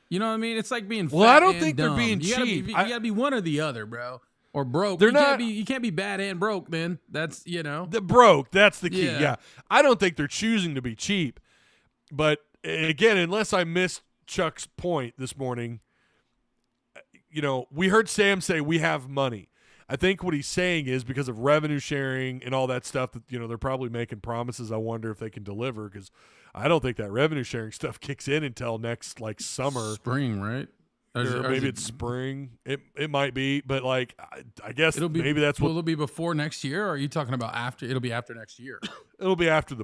You know what I mean? It's like being fat I don't and think dumb. they're being cheap. You gotta be one or the other, bro. Or broke. They're not. You can't be bad and broke, man. That's the broke. That's the key. Yeah. I don't think they're choosing to be cheap, but again, unless I missed Chuck's point this morning, we heard Sam say we have money. I think what he's saying is because of revenue sharing and all that stuff that, they're probably making promises. I wonder if they can deliver, because I don't think that revenue sharing stuff kicks in until next summer. Spring, right? Or maybe it's spring. It might be, but I guess maybe that's what. Will it be before next year, or are you talking about after? It'll be after next year. It'll be after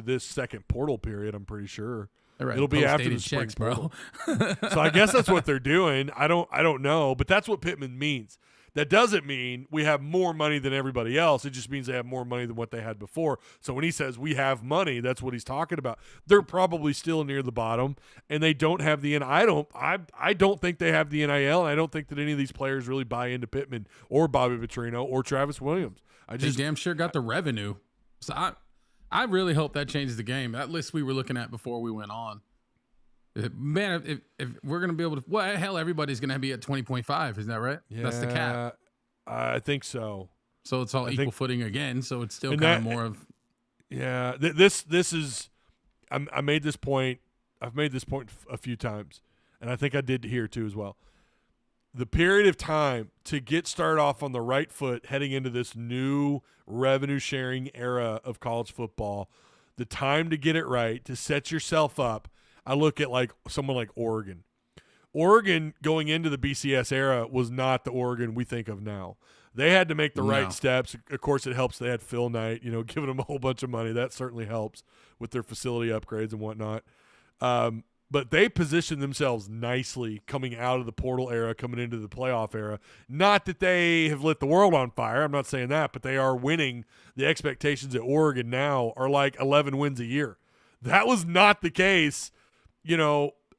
this second portal period, I'm pretty sure. Right, it'll be after the spring portal. So I guess that's what they're doing. I don't know, but that's what Pittman means. That doesn't mean we have more money than everybody else. It just means they have more money than what they had before. So when he says we have money, that's what he's talking about. They're probably still near the bottom, and they don't have the I don't think they have the NIL, and I don't think that any of these players really buy into Pittman or Bobby Petrino or Travis Williams. They damn sure got the revenue. So I really hope that changes the game. That list we were looking at before we went on. Man, if we're going to be able to – hell, everybody's going to be at 20.5. Isn't that right? Yeah, that's the cap. I think so. So it's all equal footing again, so it's still kind of more of – Yeah, this is – I made this point – I've made this point a few times, and I think I did here too as well. The period of time to get started off on the right foot heading into this new revenue-sharing era of college football, the time to get it right, to set yourself up – I look at someone like Oregon. Oregon going into the BCS era was not the Oregon we think of now. They had to make the right steps. Of course, it helps they had Phil Knight, giving them a whole bunch of money. That certainly helps with their facility upgrades and whatnot. But they positioned themselves nicely coming out of the portal era, coming into the playoff era. Not that they have lit the world on fire. I'm not saying that, but they are winning. The expectations at Oregon now are 11 wins a year. That was not the case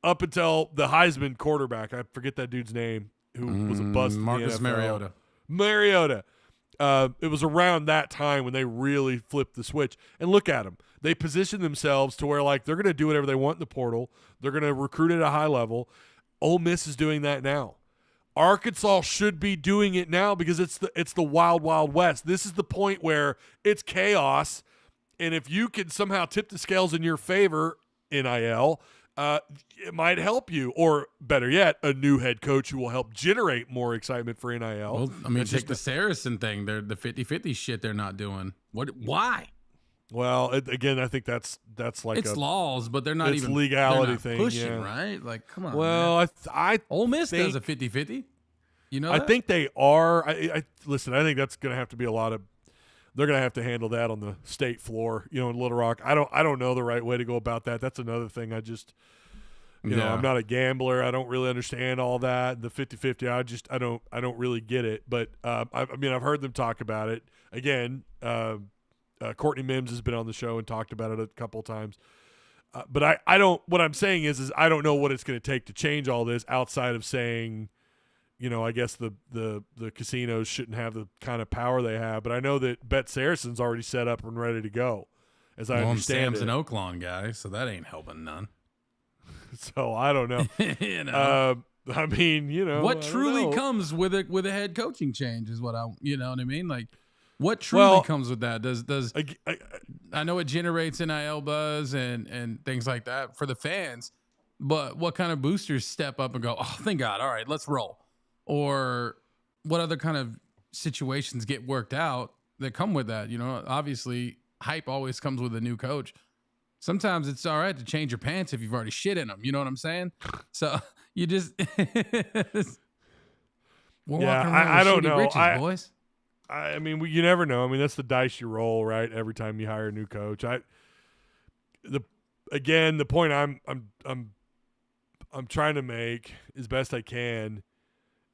up until the Heisman quarterback. I forget that dude's name, who was a bust. Marcus Mariota. It was around that time when they really flipped the switch. And look at them. They positioned themselves to where they're going to do whatever they want in the portal. They're going to recruit at a high level. Ole Miss is doing that now. Arkansas should be doing it now because it's the wild, wild west. This is the point where it's chaos. And if you can somehow tip the scales in your favor, NIL, it might help you, or better yet, a new head coach who will help generate more excitement for NIL. Well, I mean, take the Saracen thing. They're the 50-50 shit they're not doing. Why? Well, again, I think that's it's laws, but they're not even legality thing. Pushing, right? Come on. Well, man. Ole Miss does a 50-50. I think they are. Listen. I think that's going to have to be a lot of. They're going to have to handle that on the state floor, in Little Rock. I don't know the right way to go about that. That's another thing. I just, I'm not a gambler. I don't really understand all that. The 50-50, I don't really get it. But I've heard them talk about it. Again, Courtney Mims has been on the show and talked about it a couple of times. But I don't. What I'm saying is I don't know what it's going to take to change all this outside of saying, I guess the casinos shouldn't have the kind of power they have, but I know that Bet Saracen's already set up and ready to go, as I understand Sam's an Oaklawn guy, so that ain't helping none. So I don't know. What truly comes with a head coaching change is what what I mean? What truly comes with that? Does I know it generates NIL buzz and things like that for the fans, but what kind of boosters step up and go, oh, thank God, all right, let's roll? Or what other kind of situations get worked out that come with that? Obviously, hype always comes with a new coach. Sometimes it's all right to change your pants if you've already shit in them. You know what I'm saying? So you just we're walking around I don't know. Riches, boys. You never know. That's the dice you roll, right? Every time you hire a new coach. The point I'm trying to make as best I can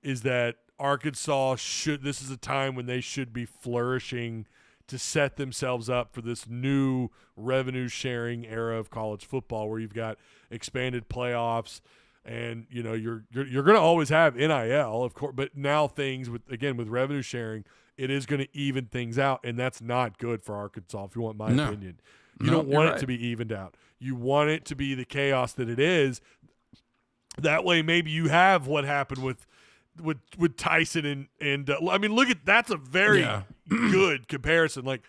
is that Arkansas this is a time when they should be flourishing to set themselves up for this new revenue sharing era of college football where you've got expanded playoffs and you're going to always have NIL, of course, but now things with revenue sharing, it is going to even things out, and that's not good for Arkansas if you want my opinion. You don't want it to be evened out. You want it to be the chaos that it is. That way maybe you have what happened with Tyson and I mean, look at that's a very good comparison. Like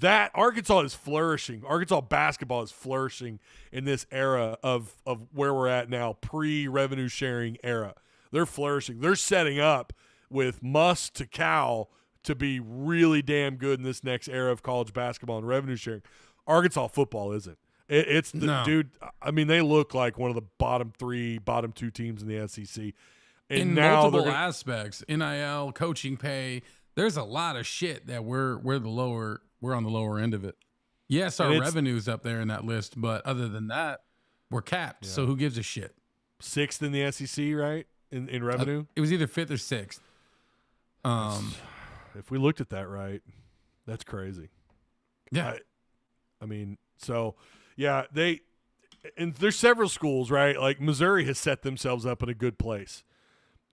that, Arkansas is flourishing. Arkansas basketball is flourishing in this era of where we're at now, pre-revenue sharing era. They're flourishing. They're setting up with must to Cal to be really damn good in this next era of college basketball and revenue sharing. Arkansas football isn't. Dude. I mean, they look like one of the bottom 2 teams in the SEC. And in now multiple aspects, NIL, coaching pay, there's a lot of shit that we're on the lower end of it. Yes, our revenue's up there in that list, but other than that, we're capped. Yeah. So who gives a shit? 6th in the SEC, right? In revenue? It was either 5th or 6th. If we looked at that right, that's crazy. Yeah. I mean, so yeah, and there's several schools, right? Like Missouri has set themselves up in a good place.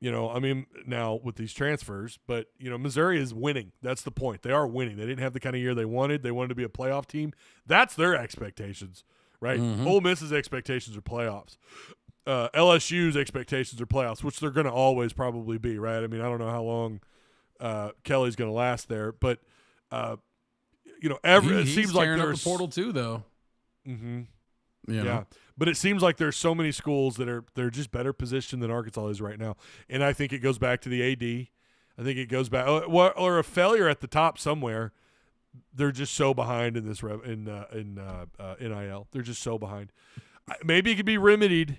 I mean, now with these transfers, but, Missouri is winning. That's the point. They are winning. They didn't have the kind of year they wanted. They wanted to be a playoff team. That's their expectations, right? Mm-hmm. Ole Miss's expectations are playoffs. LSU's expectations are playoffs, which they're going to always probably be, right? I mean, I don't know how long Kelly's going to last there, but, it seems like there's the portal too, though. Mm-hmm. Yeah. But it seems like there's so many schools that they're just better positioned than Arkansas is right now. And I think it goes back to the AD. I think it goes back or a failure at the top somewhere. They're just so behind in this in NIL. They're just so behind. Maybe it could be remedied,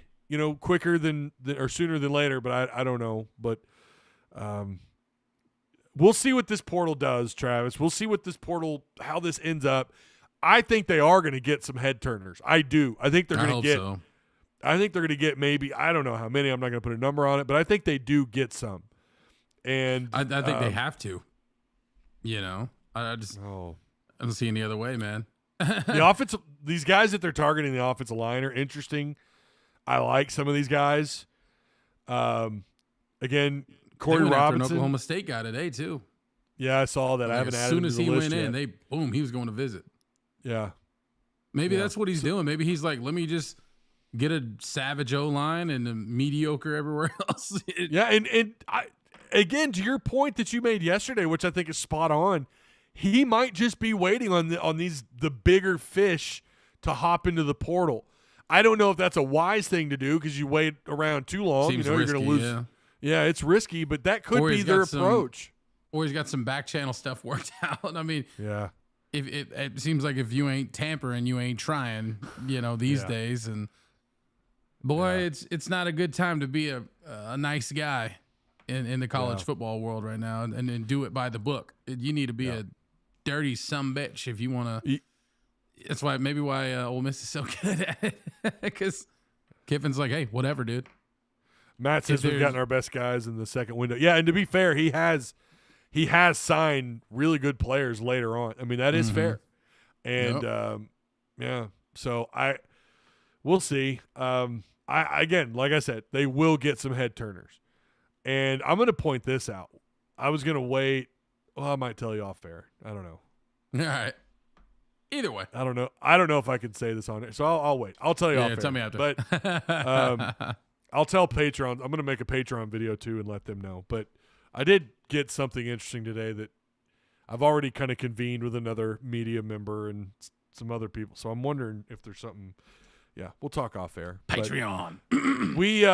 quicker than or sooner than later, but I don't know. But we'll see what this portal does, Travis. We'll see what this portal, how this ends up. I think they are going to get some head turners. I do. I think they're going to get. So. I think they're going to get maybe. I don't know how many. I'm not going to put a number on it, but I think they do get some. And I think they have to. I just I don't see any other way, man. The offensive, these guys that they're targeting the offensive line are interesting. I like some of these guys. Again, Corey Robinson, an Oklahoma State guy today too. Yeah, I saw that. I haven't added him to the list yet. As soon as he went in, he was going to visit. Yeah. Maybe that's what he's doing. Maybe he's like, let me just get a savage O-line and a mediocre everywhere else. And again, to your point that you made yesterday, which I think is spot on, he might just be waiting on the bigger fish to hop into the portal. I don't know if that's a wise thing to do because you wait around too long. Seems you're risky, going to lose. Yeah, it's risky, but that could be their approach. Or he's got some back channel stuff worked out. I mean, yeah. If it seems like if you ain't tampering, you ain't trying, these days. And boy, it's not a good time to be a nice guy in the college football world right now and do it by the book. You need to be a dirty sumbitch if you want to. That's why Ole Miss is so good at it, because Kiffin's like, hey, whatever, dude. Matt says we've gotten our best guys in the second window. Yeah, and to be fair, he has signed really good players later on. I mean, that is fair. And so we'll see. Again, like I said, they will get some head turners. And I'm going to point this out. I was going to wait. Well, I might tell you off air. I don't know. All right. Either way. I don't know. I don't know if I can say this on it. So I'll wait. I'll tell you off air. Tell me after. But I'll tell Patreon. I'm going to make a Patreon video too and let them know. But I did get something interesting today that I've already kind of convened with another media member and some other people. So I'm wondering if there's something. Yeah, we'll talk off air. Patreon. We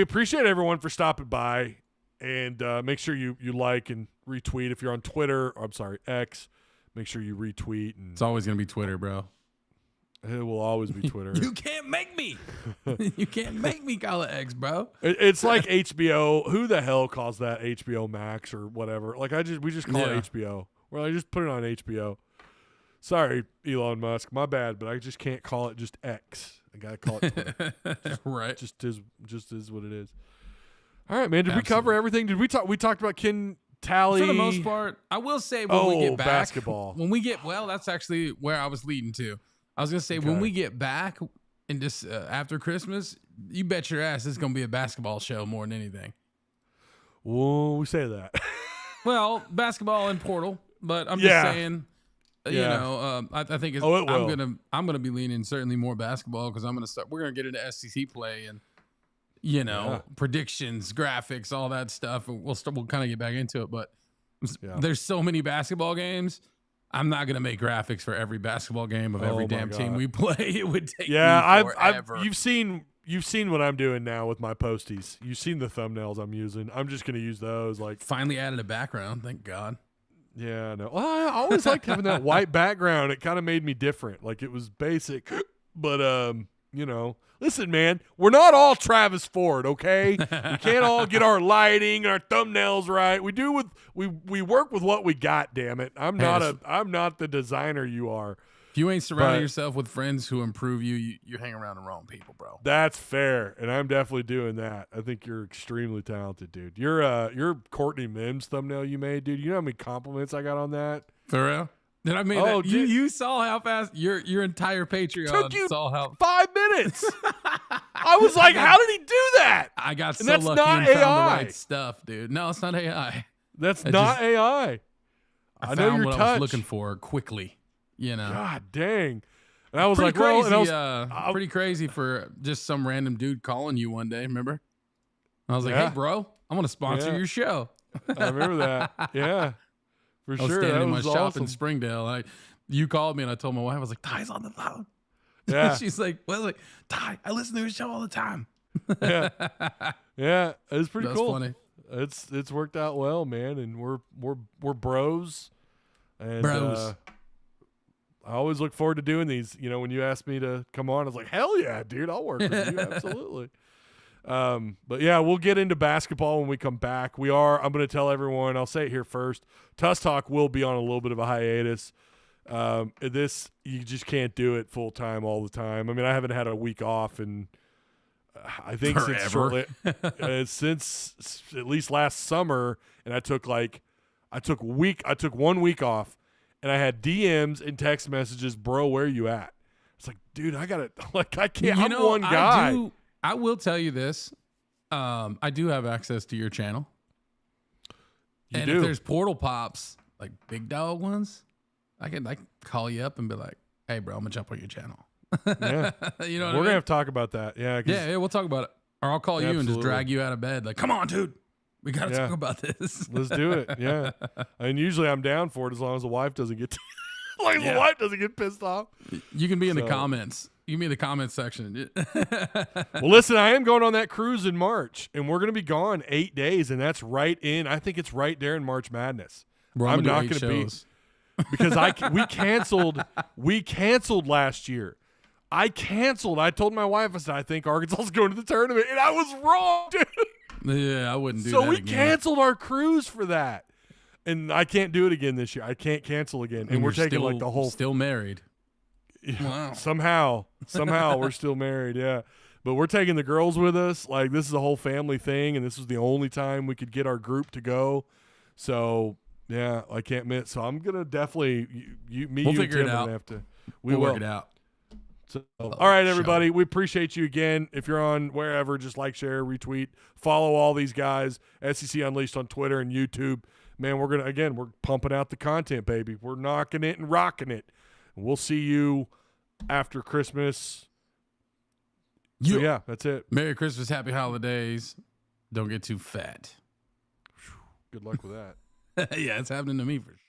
appreciate everyone for stopping by, and make sure you like and retweet if you're on Twitter. Or, I'm sorry, X. Make sure you retweet. And it's always gonna be Twitter, bro. It will always be Twitter. You can't make me. You can't make me call it X, bro. It's like HBO. Who the hell calls that HBO Max or whatever? Like we just call it HBO. Well, I just put it on HBO. Sorry, Elon Musk. My bad, but I just can't call it just X. I gotta call it Twitter. Right. Just is what it is. All right, man. Did we cover everything? Did we talk? We talked about Ken Tally for the most part. I will say when we get back, basketball. When we get that's actually where I was leading to. I was gonna say when we get back and just after Christmas, you bet your ass it's gonna be a basketball show more than anything. Well, we say that. Well, basketball and Portal, but I'm just saying. You know, I think I'm gonna be leaning certainly more basketball because we're gonna get into SEC play and predictions, graphics, all that stuff. And we'll kind of get back into it, but there's so many basketball games. I'm not gonna make graphics for every basketball game of every damn team we play. It would take me forever. You've seen what I'm doing now with my posties. You've seen the thumbnails I'm using. I'm just gonna use those. Like finally added a background. Thank God. Yeah, no. Well, I always liked having that white background. It kind of made me different. Like it was basic, but listen, man, we're not all Travis Ford, okay? We can't all get our lighting and our thumbnails right. We work with what we got. Damn it, I'm not the designer you are. If you ain't surrounding yourself with friends who improve you hang around the wrong people, bro. That's fair, and I'm definitely doing that. I think you're extremely talented, dude. Your Courtney Mims thumbnail you made, dude. You know how many compliments I got on that? For real? Did I mean that? You saw how fast your entire Patreon took you saw how 5 minutes. I was like, how did he do that? I got and so that's lucky not and AI. found the right stuff, dude. No, it's not AI. That's not AI. I know found your what touch. I was looking for quickly. You know, God dang. And I was pretty like, crazy, well, pretty crazy for just some random dude calling you one day. Remember? I was like, hey, bro, I'm going to sponsor your show. I remember that. Yeah, for sure. I was standing in my shop awesome. in Springdale. You called me and I told my wife, I was like, Ty's on the phone. Yeah. She's like, well, like, Ty, I listen to his show all the time. Yeah, it's pretty That's cool. Funny. It's worked out well, man, and we're bros. And bros. I always look forward to doing these. You know, when you asked me to come on, I was like, hell yeah, dude, I'll work with you. Absolutely. But yeah, we'll get into basketball when we come back. I'm going to tell everyone, I'll say it here first. Tuss Talk will be on a little bit of a hiatus. You just can't do it full time all the time. I mean, I haven't had a week off and I think since at least last summer, and I took 1 week off. And I had DMs and text messages, bro, where are you at? It's like, dude, I can't. I'm one guy. I will tell you this. I do have access to your channel. If there's portal pops, like big dog ones, I can call you up and be like, hey, bro, I'm going to jump on your channel. Yeah. You know what We're going to have to talk about that. Yeah. Yeah, we'll talk about it. Or I'll call you and just drag you out of bed. Like, come on, dude. We got to talk about this. Let's do it. Yeah. And usually I'm down for it as long as the wife doesn't get the wife doesn't get pissed off. You can be in the comments. You can be in the comments section. Well, listen, I am going on that cruise in March, and we're going to be gone 8 days, and that's I think it's right there in March Madness. I'm not going to be because we canceled last year. I told my wife, I said, I think Arkansas is going to the tournament, and I was wrong, dude. Yeah, I wouldn't do that. So we canceled our cruise for that. And I can't do it again this year. I can't cancel again. And we're taking the whole. Still married. Wow. Somehow we're still married. Yeah. But we're taking the girls with us. Like, this is a whole family thing. And this was the only time we could get our group to go. So, yeah, I can't miss. So I'm going to definitely, you and Tim are going to have to. We'll work it out. So, all right, everybody. We appreciate you again. If you're on wherever, just like, share, retweet, follow all these guys. SEC Unleashed on Twitter and YouTube. Man, we're pumping out the content, baby. We're knocking it and rocking it. We'll see you after Christmas. So, yeah, that's it. Merry Christmas, happy holidays. Don't get too fat. Good luck with that. Yeah, it's happening to me for sure.